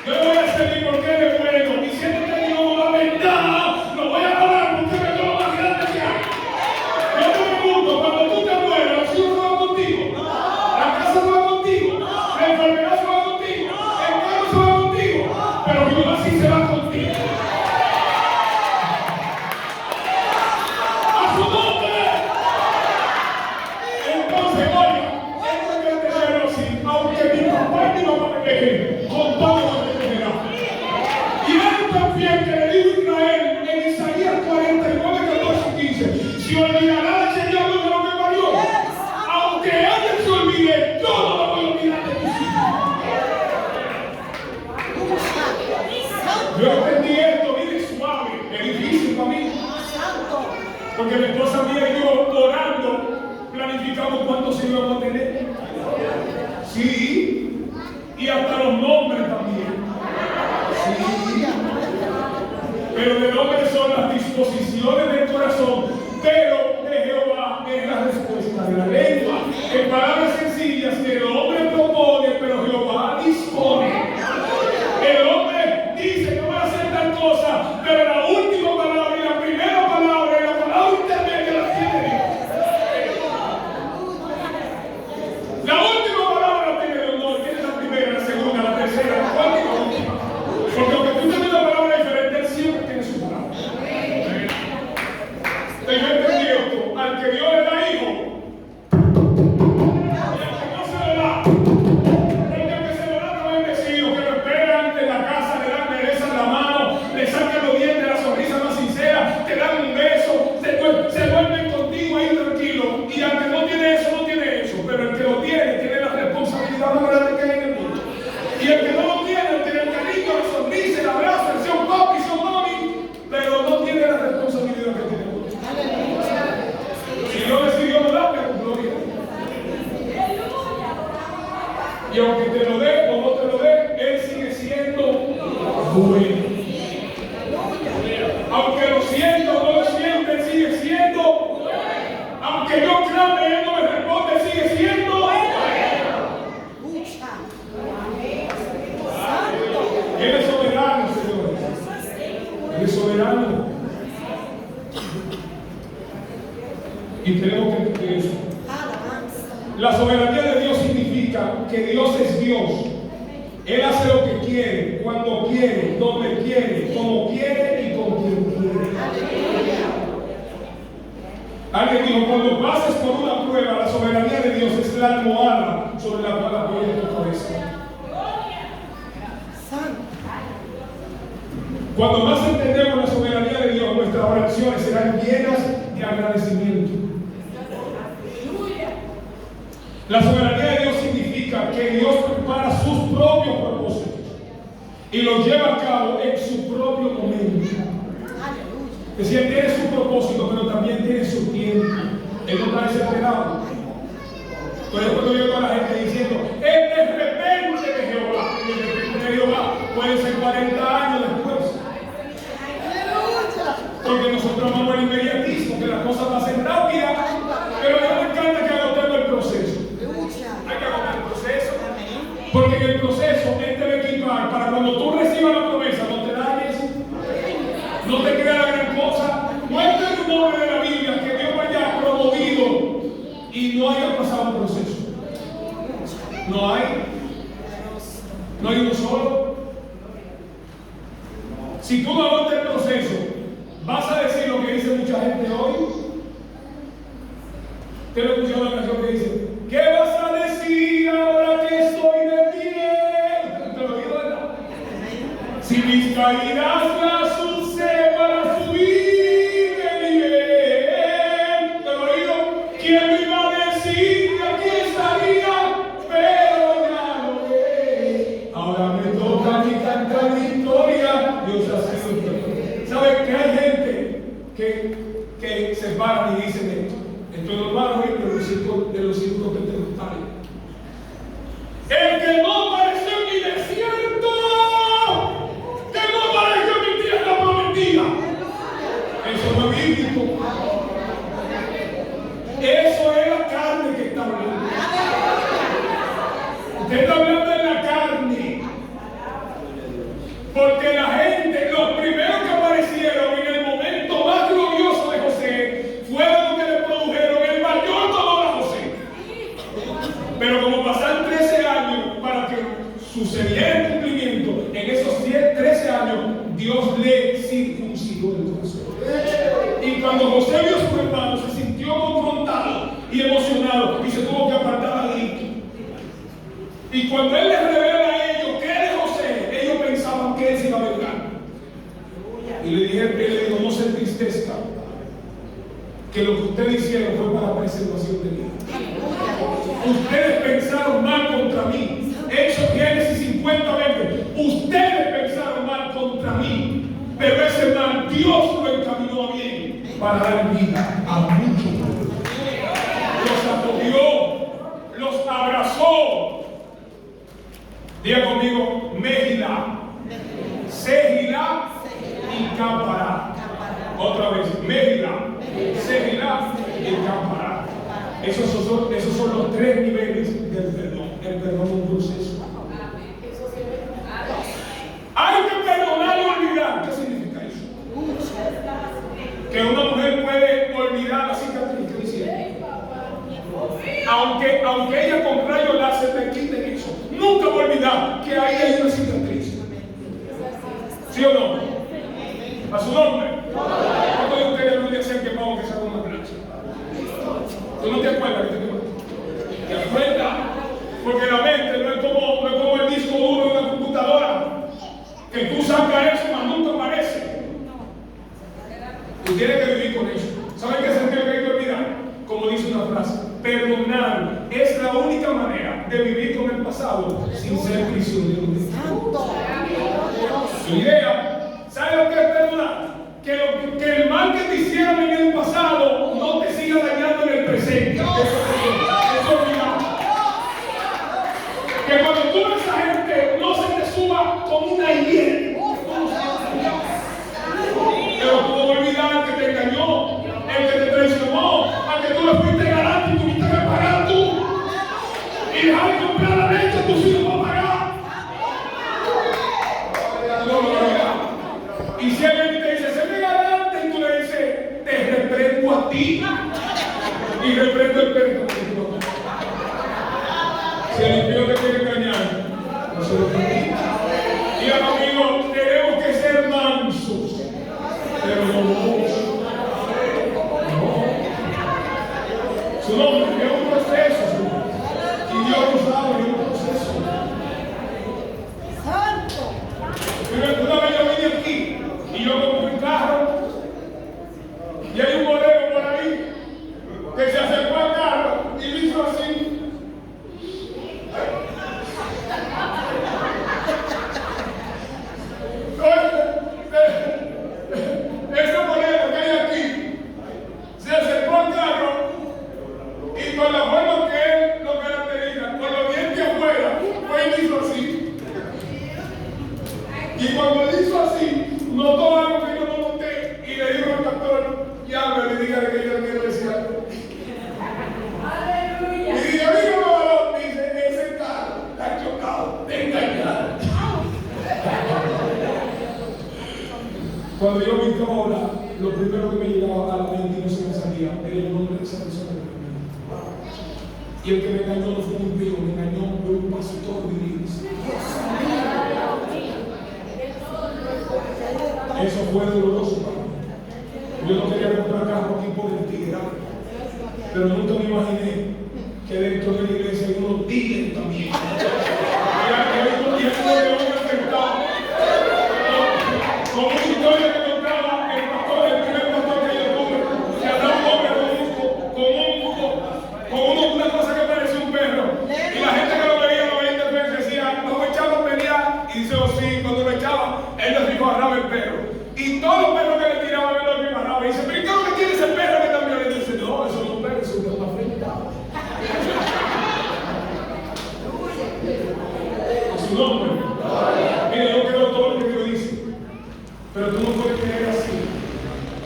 yo le voy a servir porque Él es bueno. Y si Él te dio la verdad, lo voy a pagar porque me dio lo más grande que hay. Yo te pregunto, cuando tú te mueres, los hijos se van contigo, la casa se va contigo, la enfermedad se va contigo, el carro se va contigo, pero Jehová sí se va contigo. ¡A su nombre! Entonces, oiga, esto hay que entenderlo así, aunque mi papá y mi mamá me dejen, con todo lo que me da. Y él también que le dijo a Israel en Isaías 49, 14 y 15, si olvidará el Señor de lo que parió, aunque alguien se olvide, yo no lo voy a olvidar de tus hijos. Yo entendí esto, mire, suave, es difícil para mí. Porque mi esposa mía y yo orando, planificamos cuántos hijos vamos a tener. Sí, y hasta los nombres también. Sí. Pero de nombres son las disposiciones del corazón, pero de Jehová es la respuesta de la lengua. En palabras sencillas, el hombre propone, pero Jehová dispone. El hombre dice que va a hacer tal cosa, pero la última palabra y la primera palabra y la palabra intermedia la tiene Dios. La última palabra la tiene Dios, no tiene la primera, la segunda, la tercera, la cuarta y la última. Porque aunque tú tengas una palabra diferente, Él siempre tiene su palabra. Yo entendí esto, al que Dios le da hijo, y al que no se lo da, porque al que se lo da no es bendecido, que lo esperan en la casa, le dan, le besan la mano, le sacan los dientes, la sonrisa más sincera, te dan un beso, se duermen contigo ahí tranquilo, y al que no tiene eso, no tiene eso, pero el que lo tiene la responsabilidad más grande que hay en el mundo. Y el que no lo tiene el cariño, la sonrisa, el abrazo, el sea un papi, sea un mami, pero no tiene la responsabilidad que tiene. Si Dios decidió no darte, gloria. Y aunque te lo dé o no te lo dé, Él sigue siendo bueno. Aunque lo siento o no lo siento, Él sigue siendo bueno. Aunque yo clame, Él no me responde, Él sigue siendo bueno. Él es soberano, señores. Él es soberano. Y tenemos que entender eso. La soberanía de Dios significa que Dios es Dios. Él hace lo que quiere, cuando quiere, donde quiere, como quiere y con quien quiere. Alguien dijo, cuando pases por una prueba, la soberanía de Dios es la almohada sobre la cual apoyas tu cabeza. Cuando más entendemos la soberanía de Dios, nuestras oraciones serán llenas de agradecimiento. La soberanía de Dios significa que Dios prepara sus propios propósitos y los lleva a cabo en su propio momento. Decía, tiene su propósito, pero también tiene su tiempo. Él no está desesperado. Por eso cuando yo a la gente diciendo, es de repente de Jehová. Y el de repente de Jehová puede ser 40 años después. Porque nosotros amamos el inmediatismo, que las cosas pasen rápidas, pero a mí me encanta que agotemos el proceso. Hay que agotar el proceso, porque en el proceso Él te va a equipar para cuando tú recibas la promesa, no te dañes, no te quede la gran cosa. No hay un hombre de la Biblia que Dios haya promovido y no haya pasado un proceso. No hay uno solo. Si tú no agotas el proceso, vas a decir lo que dice mucha gente hoy. ¿Usted lo escuchó la canción que dice? ¿Qué vas a decir ahora que estoy de pie? ¿Usted lo oído, verdad? Si mis caídas las usé para subir de nivel. ¿Usted lo oído? ¿Quién me iba a decir que aquí estaría? Pero ya lo ve. Ahora me toca a mí cantar victoria. Dios ha sido fiel. ¿Sabe que hay gente que se paran y dicen esto? Esto es normal hoy de los círculos pentecostales. El que no apareció en mi desierto, que no apareció en mi tierra prometida. Eso no es bíblico. Eso es la carne que está hablando. Usted está hablando de la carne. Porque la gente, los primeros que aparecieron en el momento más glorioso de José, fueron los que le produjeron el mayor dolor a José. Pero como pasaron 13 años para que sucediera el cumplimiento, en esos 13 años, Dios le circuncidó el corazón. Y cuando José vio a su hermano, se sintió confrontado y emocionado y se tuvo que apartar a grito. Y cuando él les revela a ellos que él es José, ellos pensaban que él se iba a vengar. Y le dijo, no se entristezca, que lo que ustedes hicieron fue para preservación de vida. Ustedes pensaron mal contra mí. Hechos Génesis 50, 20. Ustedes pensaron mal contra mí, pero ese mal Dios lo encaminó a bien para dar vida a muchos pueblos. Los acogió, los abrazó. Diga conmigo, Mejilá, Sejilá y Campará. Otra vez, Mejilá, Sejilá y Campará. Esos son los 3 niveles del perdón. El perdón es un proceso. Hay que perdonar y olvidar. ¿Qué significa eso? Que una mujer puede olvidar la cicatriz. ¿Qué dice? Aunque ella con rayos láser le quiten eso, nunca va a olvidar que ahí hay una cicatriz. ¿Sí o no? ¿A su nombre? ¿Cuántos de ustedes no dicen que vamos a empezar con una plancha? ¿Tú no te acuerdas que te digo? ¿Te acuerdas? Porque la mente no es como el disco duro de una computadora, que tú sacas eso, mas nunca aparece. Tú tienes que vivir con eso. ¿Saben qué sentido que hay que olvidar? Como dice una frase, perdonar es la única manera de vivir con el pasado sin ser prisionero de Dios. Su idea, ¿sabes lo que es perdonar? Que el mal que te hicieron en el pasado no te siga dañando en el presente. Eso es olvidar. Que cuando tú ves a esa gente no se te suba como una hiel. Pero tú no olvidar al que te engañó, el que te traicionó, al que tú le fuiste garante y tuviste que pagar tú. Y dejar de comprar la leche, tus hijos van a pagar. Y si alguien te dice, se me garante, y tú le dices, te reprendo a ti y reprendo el perro. Si el impío te quiere engañar, no se lo permite. Y amigo, tenemos que ser mansos, pero no muchos. No. Su nombre es un proceso, y Dios lo sabe, es un proceso. Pero una vez yo vine aquí y yo compré un carro y hay un bolero por ahí que se acercó al carro y me hizo así. cuando yo me a orar, lo primero que me llegaba a la mente y no se me salía era el nombre de esa persona que me engañó. Y el que me engañó no fue un impío, me engañó fue un pastor de iglesia. Eso fue doloroso para mí. Yo no quería comprar carro aquí por el tigre, pero nunca me imaginé que dentro de la iglesia hay unos tigres también. Con una historia que contaba el pastor, el primer pastor que yo tuve, que andaba un hombre con una cosa que parecía un perro. Y la gente que lo veía decía, no echaba venía, y dice, oh sí, cuando lo echaba, él le agarraba el perro. Y todos los perros que le tiraban, él lo agarraba. Y dice, pero ¿qué es lo que tiene ese perro que también? Y dice, no, eso no es un perro, eso es una afrenta. A su nombre. Mira, yo creo todo lo que Dios dice. Pero tú no puedes creer así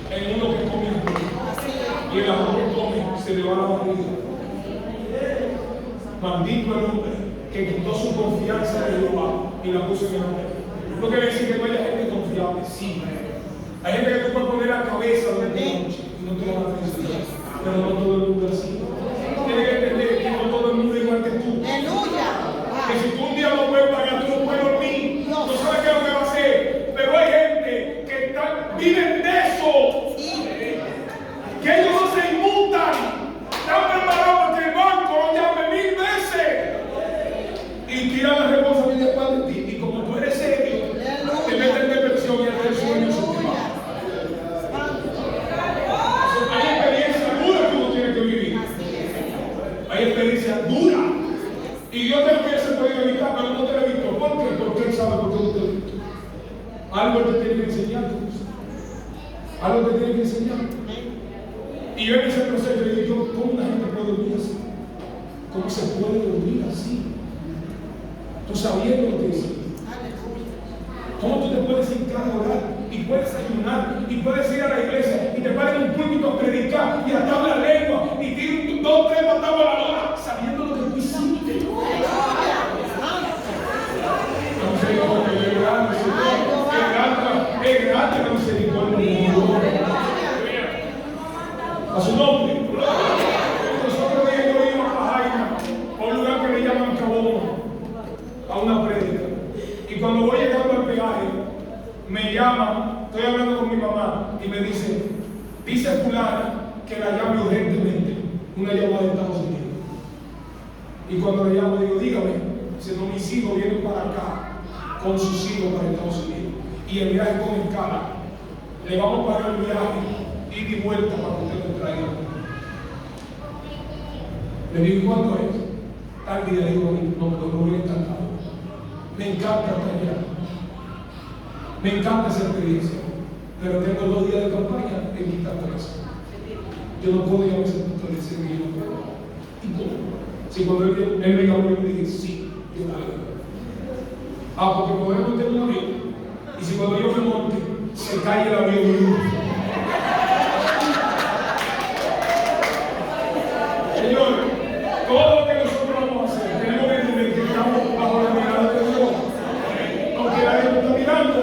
en uno que come y el amor que come se le va a la barriga. Maldito el hombre que quitó su confianza en Jehová y la puso en el hombre. No quiere decir que no haya gente confiable, sí. Hay gente que tú puedes poner la cabeza durante la noche y no te van a pensar. Pero no todo el mundo es así. Tienes que entender que no todo el mundo es igual que tú. Que si tú un día no puedes pagar, tú no puedes dormir. No sabes qué es lo que va a hacer. Pero hay gente que viven de eso. Que ellos no se inmutan. Están preparados para que el banco lo llame 1000 veces. Y tiran la responsabilidad para de ti. Y como tú eres serio, te meten en depresión y hasta el sueño se te va. Hay experiencias duras que uno tiene que vivir. Hay experiencias duras. Y Dios te lo hubiese podido evitar, pero no te lo evitó. ¿Por qué? Porque Él sabe por qué no te lo evitó. Algo te tiene que enseñar. Algo te tiene que enseñar. Y yo en ese proceso le digo, ¿cómo una gente puede dormir así? ¿Cómo se puede dormir así? Tú sabiendo lo que dices. ¿Cómo tú te puedes hincar a orar? Y puedes ayunar, y puedes ir a la iglesia, y te paran en un púlpito a predicar, y hasta hablar lengua, y tienen 2, 3 patadas a la hora, sabiendo lo que tú hiciste. Es grande la misericordia de Dios. A su nombre. Nosotros yo iba a Jaina, a un lugar que le llaman Cabón, a una prédica. Y cuando voy llegando al peaje, me llaman, estoy hablando con mi mamá, y me dice fulana que la llame urgentemente, una llamada de Estados Unidos. Y cuando le llamo, digo, dígame, si no, mis hijos vienen para acá con sus hijos para Estados Unidos. Y el viaje con escala. Le vamos a pagar el viaje ida y vuelta para que usted lo traiga. Le digo, ¿cuánto es? Tal día, digo, no voy a estar claro. Me encanta estar allá. Me encanta esa experiencia. Pero tengo 2 días de campaña en mi casa. Yo no puedo ir a ese punto de decir que yo no puedo. ¿Y cómo? Si cuando él me llamó, yo le dije, sí, yo puedo. Porque podemos meter un avión. Y si cuando yo me monte, se cae el avión. Señor, todo lo que nosotros vamos a hacer, tenemos que entender que estamos bajo la mirada de Dios. Aunque nadie nos está mirando.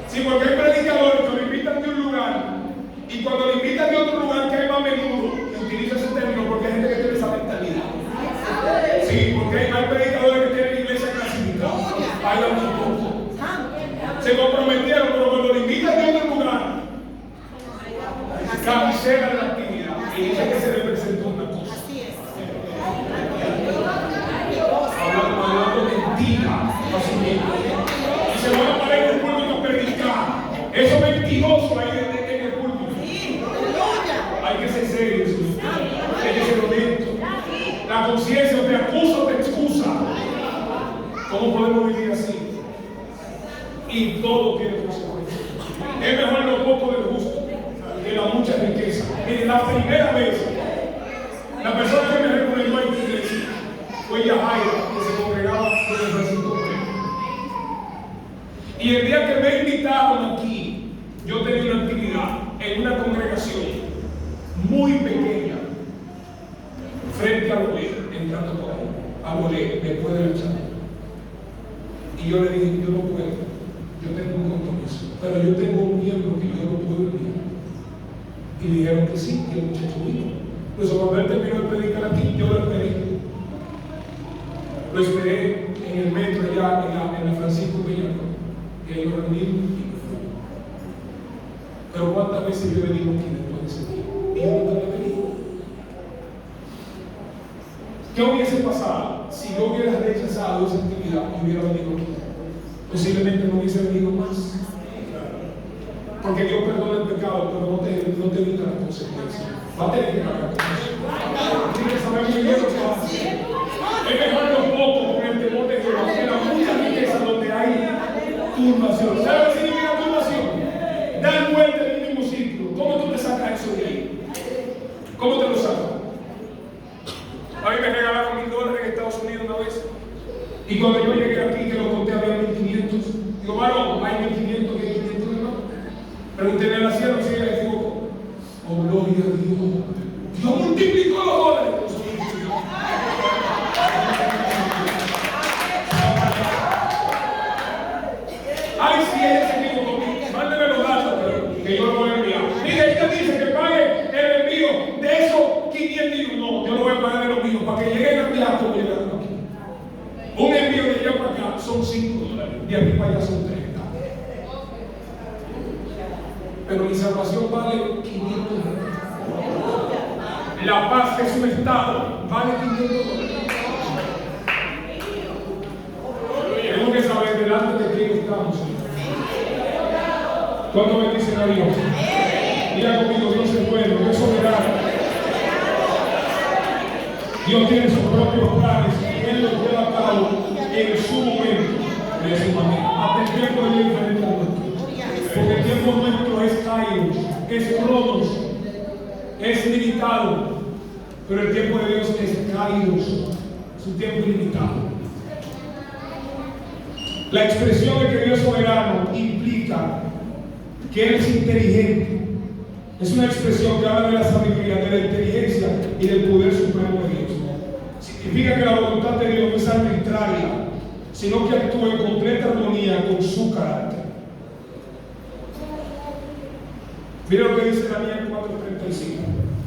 Sí, porque hay predicadores que lo invitan de un lugar, y cuando lo invitan de otro lugar que hay más menudo, utiliza ese término porque hay gente que tiene esa mentalidad. Sí, porque hay predicadores que tienen iglesia clasificada. Hay un poco. Se comprometieron, pero cuando lo invitan de otro lugar, cancelan la actividad y dice que se le presentó una cosa. Hablando mentira a su mismo. Y se van a parar en el púlpito a predicar. Eso es mentiroso ahí en el púlpito. Hay que ser serio, hay que ser honesto. La conciencia te acusa o te excusa. ¿Cómo podemos vivir así? Y todo tiene consecuencias. Es mejor lo poco del justo que la mucha riqueza. Mire, la primera vez, la persona que me recomendó en mi iglesia fue Yajaira, que se congregaba en el recinto. Y el día que me invitaron aquí, yo tenía una actividad en una congregación muy pequeña, frente a Bolé, entrando por ahí, a Bolé, después del examen. Y yo le dije, yo no puedo. Yo tengo un compromiso, pero yo tengo un miembros que yo no puedo enviar. Y dijeron que sí, que el muchacho vino. Pues cuando él terminó de predicar aquí, yo lo esperé. Lo esperé en el metro allá en la Francisco Villano. Y ahí lo reuní y me fui. Pero ¿cuántas veces yo he venido aquí después de ese día? Y yo nunca había venido. ¿Qué hubiese pasado si yo hubiera rechazado esa actividad y hubiera venido aquí? Posiblemente no hubiese venido más. Porque Dios perdona el pecado, pero no te evita las consecuencias. Va a tener que pagar con eso. Tienes que saber muy bien lo que va a hacer. Es mejor los pocos con el temor de Jehová que la mucha riqueza donde hay turbación. ¿Sabes qué significa turbación? Dar vuelta en el mismo círculo. ¿Cómo tú te sacas eso de ahí? ¿Cómo te lo sacas? A mí me regalaron $1000 en Estados Unidos una vez. Y cuando yo llegué aquí, que lo conté, había 1500. Digo, varón, hay 1500, que hay 500, hermano. Pregúntele a la sierva si ella equivocó. Oh, gloria a Dios. Dios multiplicó los dólares. Ay, si ella se equivocó, mándeme los datos, que yo lo voy a enviar. Mira, ella dice que pague el envío de esos 500. No, yo no voy a pagar el envío para que lleguen a enviar como llegaron aquí. Un envío de allá para acá son $5, de aquí para allá son 30. Pero mi salvación vale $500. La paz es un estado, vale $500. Tenemos que saber delante de quién estamos. ¿Cuánto bendicen a Dios? Mira conmigo, Dios es bueno, Dios es soberano. Dios tiene sus propios planes, Él los lleva a cabo en su momento, de su manera. Hasta el tiempo es diferente a nuestro. Porque el tiempo nuestro es kairos, es cronos, es limitado. Pero el tiempo de Dios es kairos, es un tiempo ilimitado. La expresión de que Dios es soberano implica que Él es inteligente. Es una expresión que habla de la sabiduría, de la inteligencia y del poder supremo de Dios. Significa que la voluntad de Dios no es arbitraria, sino que actúa en completa armonía con su carácter. Mira lo que dice Daniel 4:35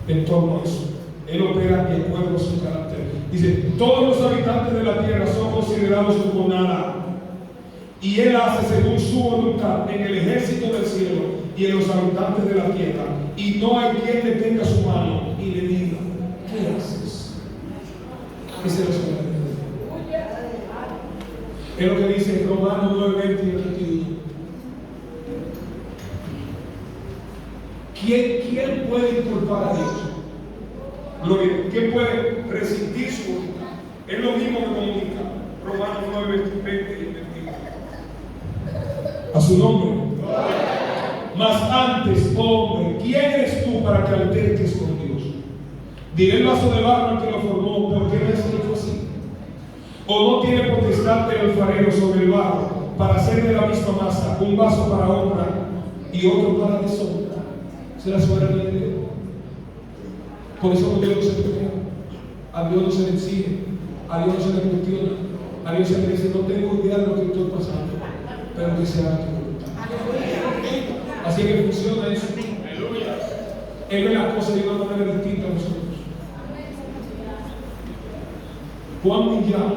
en torno a eso. Él opera de acuerdo a su carácter. Dice, todos los habitantes de la tierra son considerados como nada. Y Él hace según su voluntad en el ejército del cielo y en los habitantes de la tierra. Y no hay quien le tenga su mano y le diga, ¿qué haces? Esa es la soberanía de Dios. Es lo que dice Romanos 9:20 y 21. ¿Quién puede inculpar a Dios? Gloria. ¿Quién puede resistir su voluntad? Es lo mismo que comunica Romanos 9:20 y 21. A su nombre. Mas antes, hombre, ¿quién eres tú para que alterques con Dios? Diré el vaso de barro al que lo formó, ¿por qué no es hecho así? ¿O no tiene potestad el alfarero sobre el barro para hacer de la misma masa un vaso para honra y otro para deshonra? Esa es la soberanía de Dios. Por eso Dios no se pelea, a Dios no se le exige, a Dios no se le cuestiona, a Dios se le dice, no tengo idea de lo que estoy pasando, pero que se haga tu voluntad. Así que funciona eso. Él ve las cosas de una manera distinta a nosotros. Juan Millán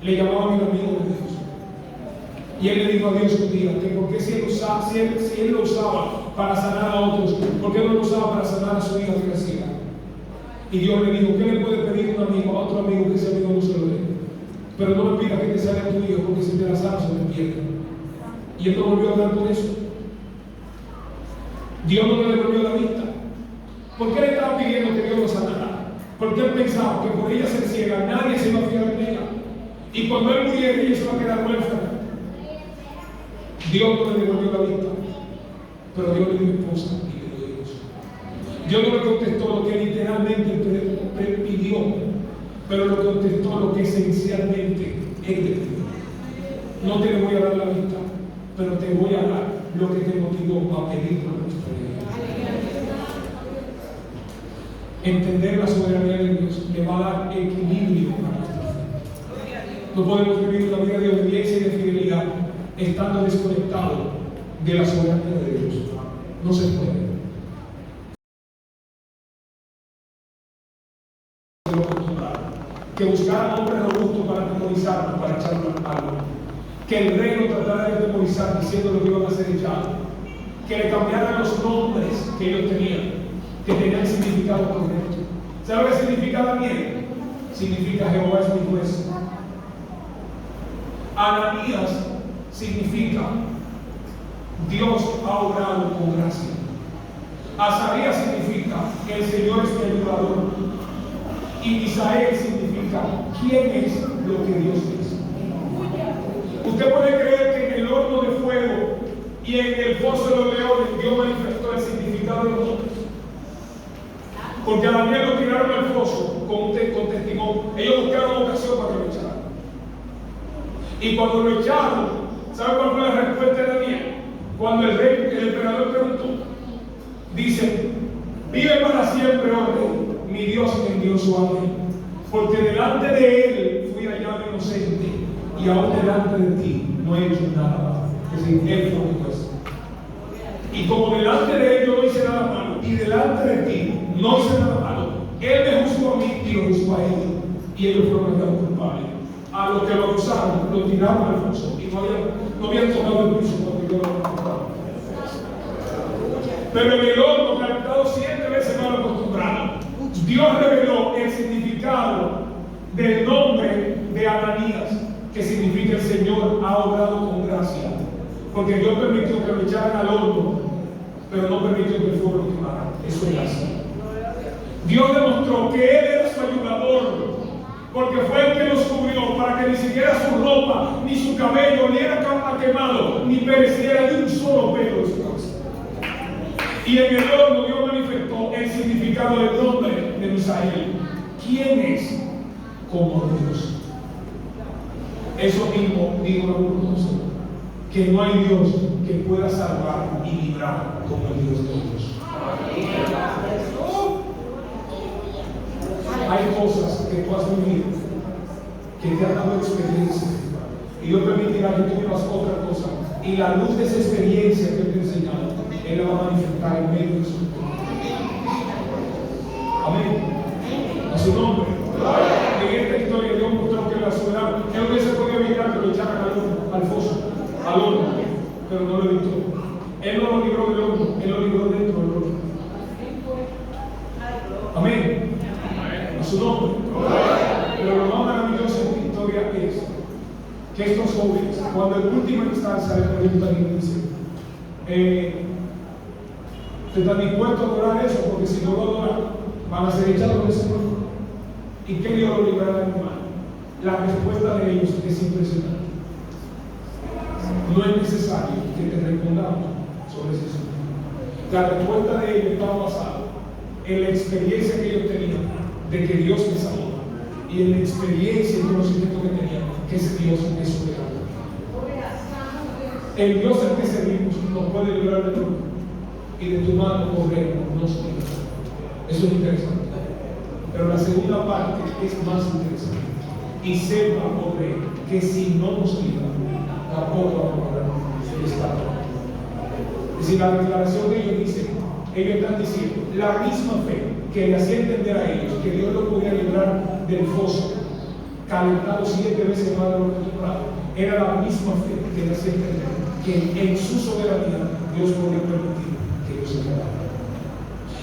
le llamaban el amigo de Dios. Y él le dijo a Dios un día que porque si él lo usaba para sanar a otros, ¿por qué no lo usaba para sanar a su hija crecida? Y Dios le dijo, ¿qué le puede pedir un amigo a otro amigo que ese amigo no se lo dé? Pero no le pida que te salga tu hijo, porque si te la sana se le pierde. Y él no volvió a hablar por eso. Dios no le devolvió la vista. ¿Por qué le estaba pidiendo que Dios lo sanara? Porque él pensaba que por ella ser ciega nadie se iba a fiar en ella. Y cuando él muriera, ella se va a quedar huérfana. Dios no le devolvió la vista, pero Dios le dio esposa y le dio hijos. Dios no le contestó lo que literalmente pidió, pero le contestó lo que esencialmente él le pidió. No te voy a dar la vista, pero te voy a dar lo que te motivó a pedir por nuestra vida. Entender la soberanía de Dios le va a dar equilibrio a nuestra fe. No podemos vivir una vida de obediencia y de fidelidad estando desconectados de la soberanía de Dios. No se puede. Que buscaran hombres robustos para atemorizarnos, para echarnos algo. Que el rey lo tratara de atemorizar diciendo lo que iban a ser echados. Que le cambiaran los nombres que ellos tenían, que tenían significado correcto. ¿Sabe qué significa Daniel? Significa Jehová es mi juez. Ananías significa Dios ha obrado con gracia. Azarías significa el Señor es mi ayudador. Y Misael significa quién es lo que Dios es. Usted puede creer que en el horno de fuego y en el foso de los leones Dios manifestó el significado de los nombres. Porque a Daniel lo tiraron al foso con testimonio. Ellos buscaron ocasión para que lo echaran. Y cuando lo echaron, ¿sabe cuál fue la respuesta de Daniel? Cuando el rey, el emperador preguntó, dice: vive para siempre, oh rey, mi Dios envió su ángel, porque delante de él fui hallado inocente, y aún delante de ti no he hecho nada. Es decir, él fue mi juez. Y como delante de él yo no hice nada malo, y delante de ti no hice nada malo, él me juzgó a mí y lo juzgó a él, y ellos fueron hallados culpables. A los que lo acusaron, lo tiraron al foso, y no habían tocado el piso porque yo lo acusaba. Pero en el horno, calentado 7 veces más acostumbrado, Dios reveló el significado del nombre de Ananías, que significa el Señor ha obrado con gracia. Porque Dios permitió que lo echaran al horno, pero no permitió que el fuego lo quemara. Eso es gracia. Dios demostró que Él era su ayudador, porque fue el que los cubrió para que ni siquiera su ropa ni su cabello ni era quemado, ni pereciera de un solo pelo de su cabeza. Y en el horno Dios manifestó el significado del nombre de Misael. ¿Quién es como Dios? Eso mismo digo Nabucodonosor, que no hay Dios que pueda salvar y librar como el Dios de Dios. Hay cosas que tú has vivido que te han dado experiencia, y Dios permitirá que tú vivas otra cosa, y la luz de esa experiencia que te he enseñado Él la va a manifestar en medio de su vida. Amén. A su nombre. En esta historia Dios mostró que la soberana, Él hubiese podido evitar que lo echaran al foso, al horno, pero no lo evitó. Él no lo libró del horno, Él lo libró dentro del horno. Amén. A su nombre. Pero lo más maravilloso de esta historia es que estos jóvenes, cuando en última instancia le preguntan y dicen, ¿te están dispuestos a adorar eso? Porque si no lo adoran, van a ser echados de ese mundo. ¿Y qué Dios lo librará de mi mano? La respuesta de ellos es impresionante. No es necesario que te respondamos sobre ese asunto. La respuesta de ellos estaba basada en la experiencia que ellos tenían de que Dios les amó, y en la experiencia y el conocimiento que tenían que ese Dios es soberano. El Dios al que servimos nos puede librar del mundo, y de tu mano, oh rey, nos libra. Eso es interesante. Pero la segunda parte es más interesante. Y sepa, oh rey, que si no nos libra, tampoco vamos a lograr el estado. Es decir, la declaración de ellos dice, ellos están diciendo, la misma fe que le hacía entender a ellos que Dios los podía librar del foso, calentado 7 veces más de lo acostumbrado, era la misma fe que le hacía entender que en su soberanía Dios podía permitir que ellos se quedaran.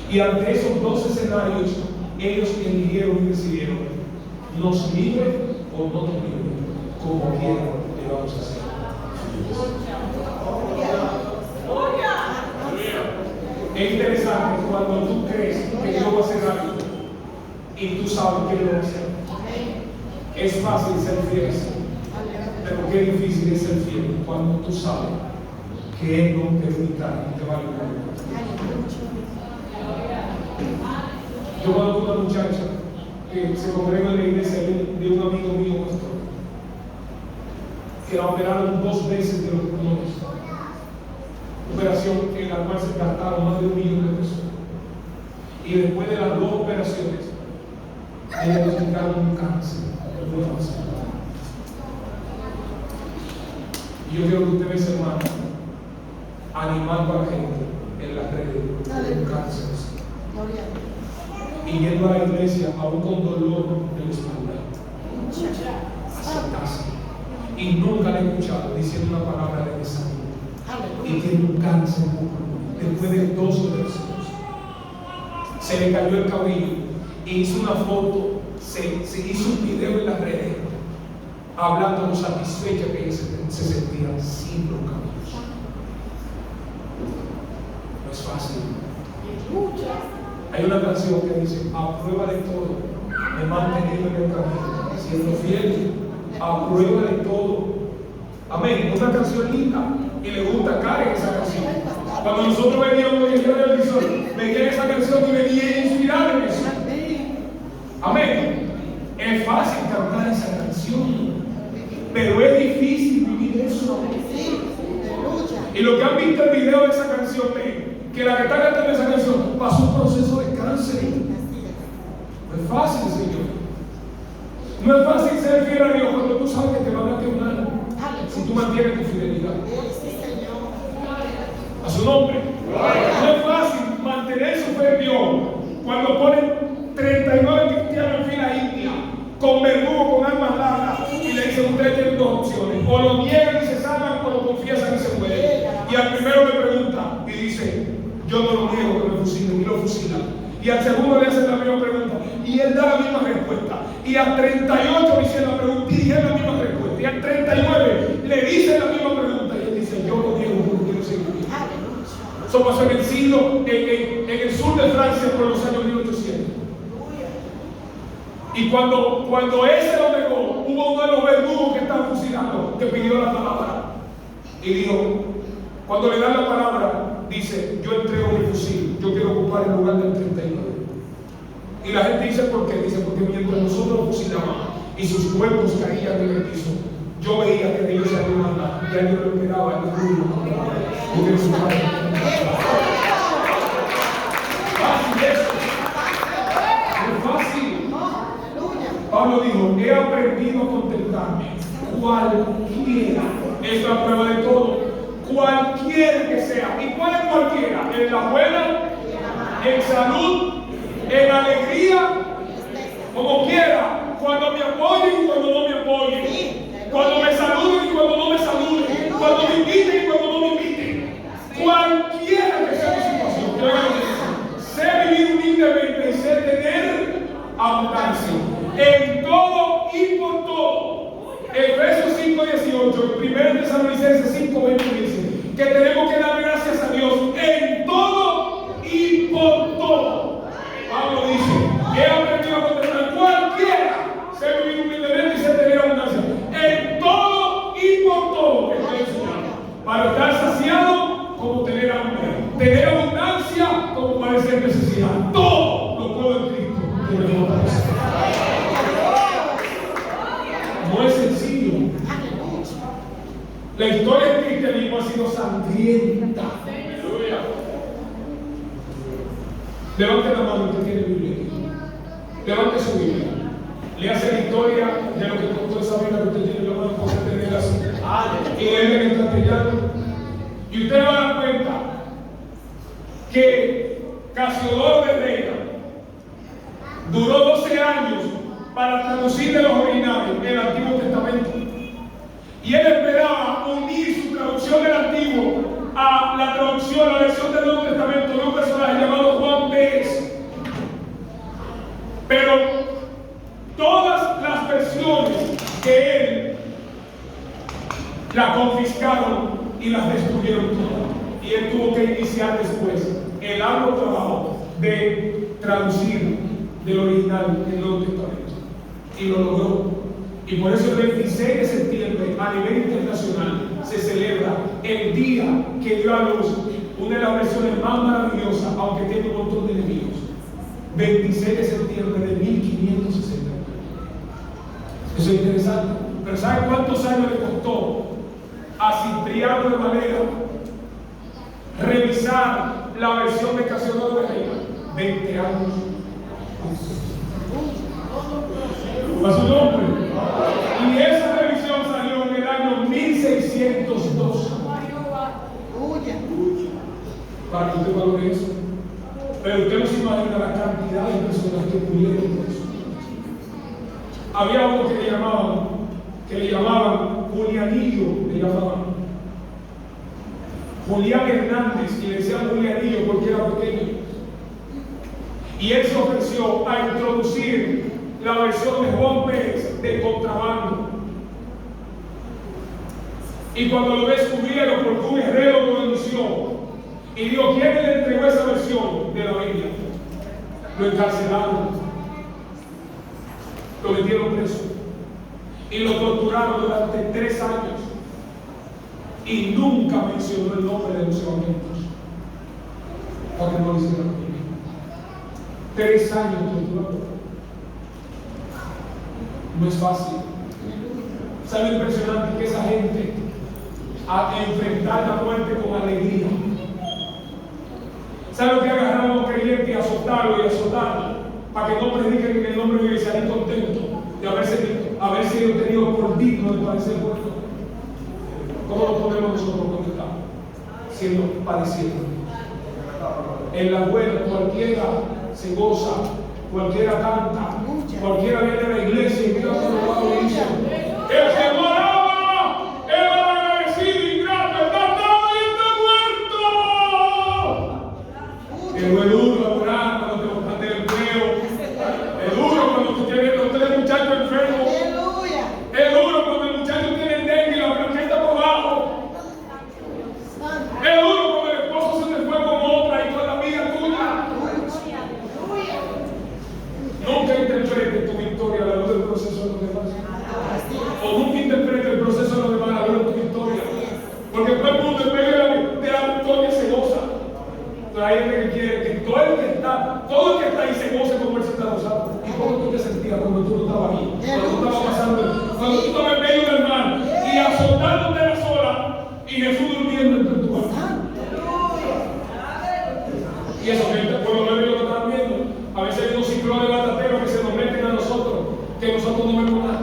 Y ante esos dos escenarios, ellos eligieron y decidieron, nos libre o no nos libre, como quiera le vamos a hacer. Es interesante cuando tú crees que Dios va a hacer algo y tú sabes que Él lo va a hacer. Es fácil ser fiel, pero qué difícil es ser fiel cuando tú sabes que Él no te evitará y te va a librar. Yo conozco una muchacha que se congrega en la iglesia de un amigo mío, pastor, que la operaron 2 veces de los pulmones. Operación en la cual se gastaron más de $1 millón. Y después de las 2 operaciones, ella diagnosticaron un cáncer. Y yo quiero que usted vea, hermano, animando a la gente en las redes, educándose y yendo a la iglesia aún con dolor de la espalda, aceptarse. Y nunca le he escuchado diciendo una palabra de desánimo. Y tiene un cáncer después de 2 versos. Se le cayó el cabello y hizo una foto, se hizo un video en las redes hablando lo satisfecha que ella se sentía sin los cabellos. No es fácil. Hay una canción que dice: a prueba de todo me he mantenido en el camino, siendo fiel, a prueba de todo. Amén. Una canción linda y le gusta Karen esa canción. Cuando nosotros veníamos de el visor, veía esa canción y venía inspirado en eso. Amén. Es fácil cantar esa canción, pero es difícil vivir eso. Y lo que han visto el video de esa canción es que la que está cantando esa canción pasó un proceso de cáncer. No es fácil, Señor. No es fácil ser fiel a Dios cuando tú sabes que te van a quemar si tú mantienes tu fidelidad a su nombre. No es fácil mantener su fe en Dios cuando ponen 39 cristianos en fila india con verdugo, con armas largas, y le dicen: ustedes tienen 2 opciones, o lo niegan y se salvan, o lo confiesan y se mueren. Y al primero le pregunta y dice: yo no lo niego que me fusilen, y lo fusilan. Y al segundo le hacen la misma pregunta y él da la misma respuesta. Y al 38 le hicieron la pregunta y dijeron la misma respuesta. Y al 39 le dicen la misma pregunta y él dice: yo lo niego porque quiero seguir viviendo. Eso pasó en el siglo, en el sur de Francia por los años 1800. Y cuando ese lo negó, hubo uno de los verdugos que estaban fusilando que pidió la palabra. Y dijo, cuando le dan la palabra, dice: yo entrego mi fusil, yo quiero ocupar el lugar del 39. Y la gente dice: ¿por qué? Dice: porque mientras nosotros lo fusilábamos y sus cuerpos caían en el piso, yo veía que de ellos salía una mano, y a Dios lo esperaba en el judío, porque su padre. Fácil eso. Es fácil. Pablo dijo: he aprendido a contentarme cualquiera. Esa es la prueba de todo. Cualquiera que sea. ¿Y cuál es cualquiera? En la buena, en salud, en alegría, como quiera. Cuando me apoyen y cuando no me apoyen. Cuando me saluden y cuando no me saluden. Cuando me inviten y cuando no me inviten. Cualquiera que sea mi situación. Sé vivir humildemente y sé tener abundancia. En todo y por todo. Efesios 5:18, 1 Tesalonicenses 5:20 dice que tenemos que dar gracias a Dios en todo y por todo. Pablo dice: he aprendido a contestar cualquiera, sé vivir humildemente y sé tener abundancia. En todo y por todo estoy enseñando. Para estar saciado como tener hambre. Tener abundancia como padecer necesidad. Todo lo puedo en Cristo que me fortalece. No es sencillo. La historia del cristianismo ha sido sangrienta. Levante la mano que tiene Biblia. Levante su Biblia. Léase la historia de lo que contó esa Biblia que usted tiene en la mano, porque tenerla así. Y léela en castellano. Y usted va a dar cuenta que Casiodoro de Reina duró 12 años para traducir de los originales el Antiguo Testamento. Y él esperaba unir su traducción del Antiguo a la traducción, la versión del Nuevo Testamento de un personaje llamado Juan Pérez. Pero todas las versiones de él la confiscaron y las destruyeron todas. Y él tuvo que iniciar después el arduo trabajo de traducir del original el Nuevo Testamento. Y lo logró. Y por eso el 26 de septiembre a nivel internacional se celebra el día que dio a luz una de las versiones más maravillosas, aunque tiene un montón de enemigos. 26 de septiembre de 1560. Eso es interesante. Pero ¿saben cuántos años le costó a Cipriano de Valera revisar la versión de Casiodoro de Reina? 20 años. A su nombre. Y esa revisión salió en el año 1602. para que usted valore eso. Pero usted no se imagina la cantidad de personas que murieron por eso. Había uno que le llamaban Julianillo, le llamaban Julián Hernández, y le decían Julianillo porque era pequeño. Y él se ofreció a introducir la versión de Juan Pérez de Contrabando. Y cuando lo descubrieron, porque un herrero lo denunció y dijo: ¿quién le entregó esa versión de la Biblia? Lo encarcelaron, lo metieron preso y lo torturaron durante 3 años. Y nunca mencionó el nombre de los evangelios para que no lo hicieran. 3 años torturado. No es fácil. ¿Sabe lo impresionante que esa gente a enfrentar la muerte con alegría? ¿Sabe lo que agarraron a los creyentes y azotarlo para que no prediquen en el nombre de Dios y salían contentos de haber sido tenido por digno de padecer muerto? ¿Cómo lo ponemos nosotros cuando estamos siendo padeciendo? En la buena cualquiera se goza, cualquiera canta, cualquiera viene a la iglesia y mira cómo lo dice: el que no alaba, el malagradecido, ingrato, está atado y está muerto. Pero es duro laborar cuando te botan del empleo, es duro cuando tú tienes los 3 muchachos enfermos, es duro cuando el muchacho tiene dengue y la plaqueta por abajo, es duro cuando el esposo se te fue con otra y con la vida tuya. Nunca interprete tu victoria a la luz del proceso de los demás. O nunca interprete el proceso de los demás a la luz de tu victoria. Porque todo el mundo en medio de la victoria se goza. Pero hay gente que quiere que todo el que está ahí se goce como él se está gozando. ¿Y cómo tú te sentías cuando tú no estabas ahí? Cuando tú estabas pasando, cuando tú estabas en medio del mar y azotándote la sola y Jesús durmiendo entre tu alma. Y eso que cuando lo veo lo que están viendo, a veces hay unos ciclones batateros que se nos meten a nosotros, que nosotros no vemos nada.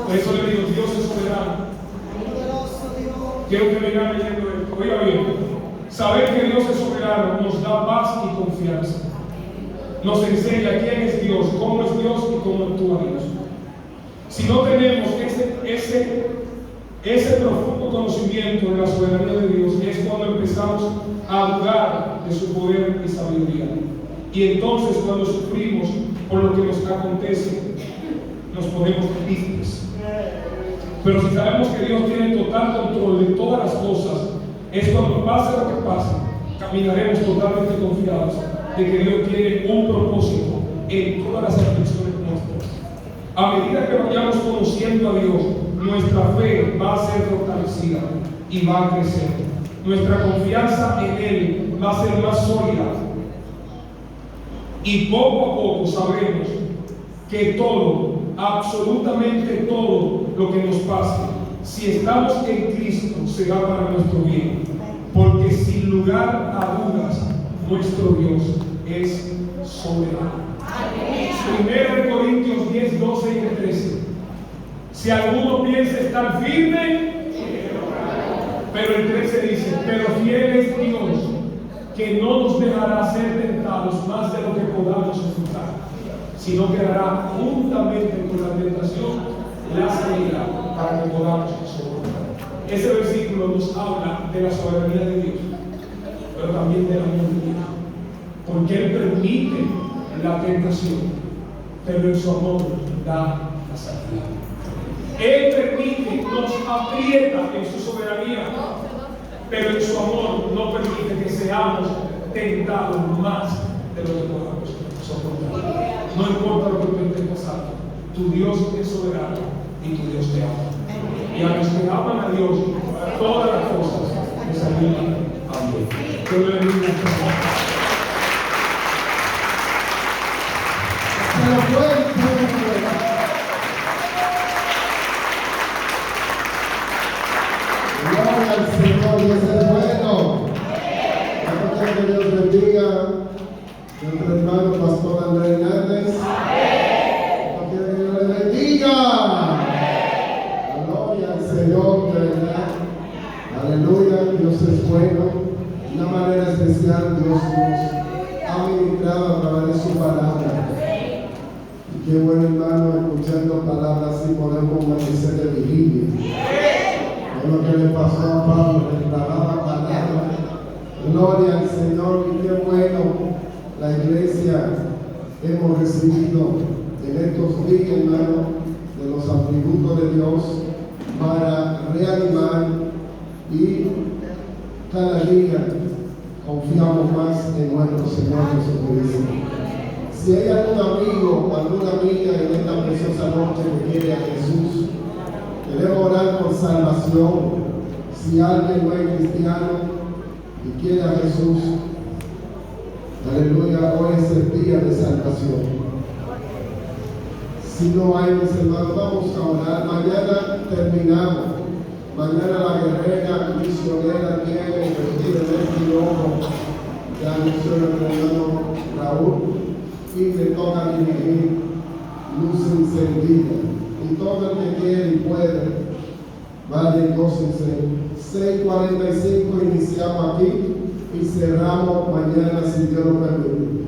Por eso le digo: Dios es soberano. Quiero terminar leyendo esto. Oiga bien, saber que Dios es soberano nos da paz y confianza. Nos enseña quién es Dios, cómo es Dios y cómo actúa Dios. Si no tenemos ese profundo conocimiento de la soberanía de Dios, es cuando empezamos a dudar de su poder y sabiduría. Y entonces, cuando sufrimos por lo que nos acontece, nos ponemos tristes. Pero si sabemos que Dios tiene total control de todas las cosas, es cuando pase lo que pase, caminaremos totalmente confiados de que Dios tiene un propósito en todas las aflicciones nuestras. A medida que vayamos conociendo a Dios, nuestra fe va a ser fortalecida y va a crecer. Nuestra confianza en Él va a ser más sólida. Y poco a poco sabremos que todo, absolutamente todo lo que nos pase, si estamos en Cristo, será para nuestro bien. Porque sin lugar a dudas, nuestro Dios es soberano. 1 Corintios 10, 12 y 13. Si alguno piensa estar firme, pero el 13 dice: pero fiel es Dios, que no nos dejará ser tentados más de lo que podamos soportar, sino que hará juntamente con la tentación la salida para que podamos soportar. Ese versículo nos habla de la soberanía de Dios, pero también del amor de Dios, porque Él permite la tentación, pero en su amor da la salida. Él permite, nos aprieta en su soberanía, pero en su amor no permite que seamos tentados más de lo que podamos soportar. No importa lo que tú estés pasando, tu Dios es soberano y tu Dios te ama. Y a los que aman a Dios, todas las cosas les ayudan a Dios. Que Dios le bendiga. Gloria al Señor, Dios es bueno. Que Dios bendiga nuestro hermano Pastor Andrés Hernández. Que Dios le bendiga. Gloria al Señor, de verdad. Aleluya, Dios es bueno. De una manera especial, Dios nos ha ministrado a través de su palabra. Y qué bueno, hermano, escuchando palabras así podemos amanecer de vigilia. Es lo que le pasó a Pablo, le clamaba palabra. Gloria al Señor, y qué bueno la iglesia hemos recibido en estos días, hermano, de los atributos de Dios para reanimar y cada día confiamos más en nuestro Señor Jesucristo. Si hay algún amigo o alguna amiga en esta preciosa noche que quiere a Jesús, queremos orar por salvación. Si alguien no es cristiano y quiere a Jesús, aleluya, hoy es el día de salvación. Si no hay, mis hermanos, vamos a orar. Mañana terminamos. Mañana la guerrera misionera tiene el 21 ya anunció el hermano Raúl y le toca dirigir luz encendida. Y todo el que quiere y puede, vaya, gócense. 6:45 iniciamos aquí y cerramos mañana si Dios lo permite.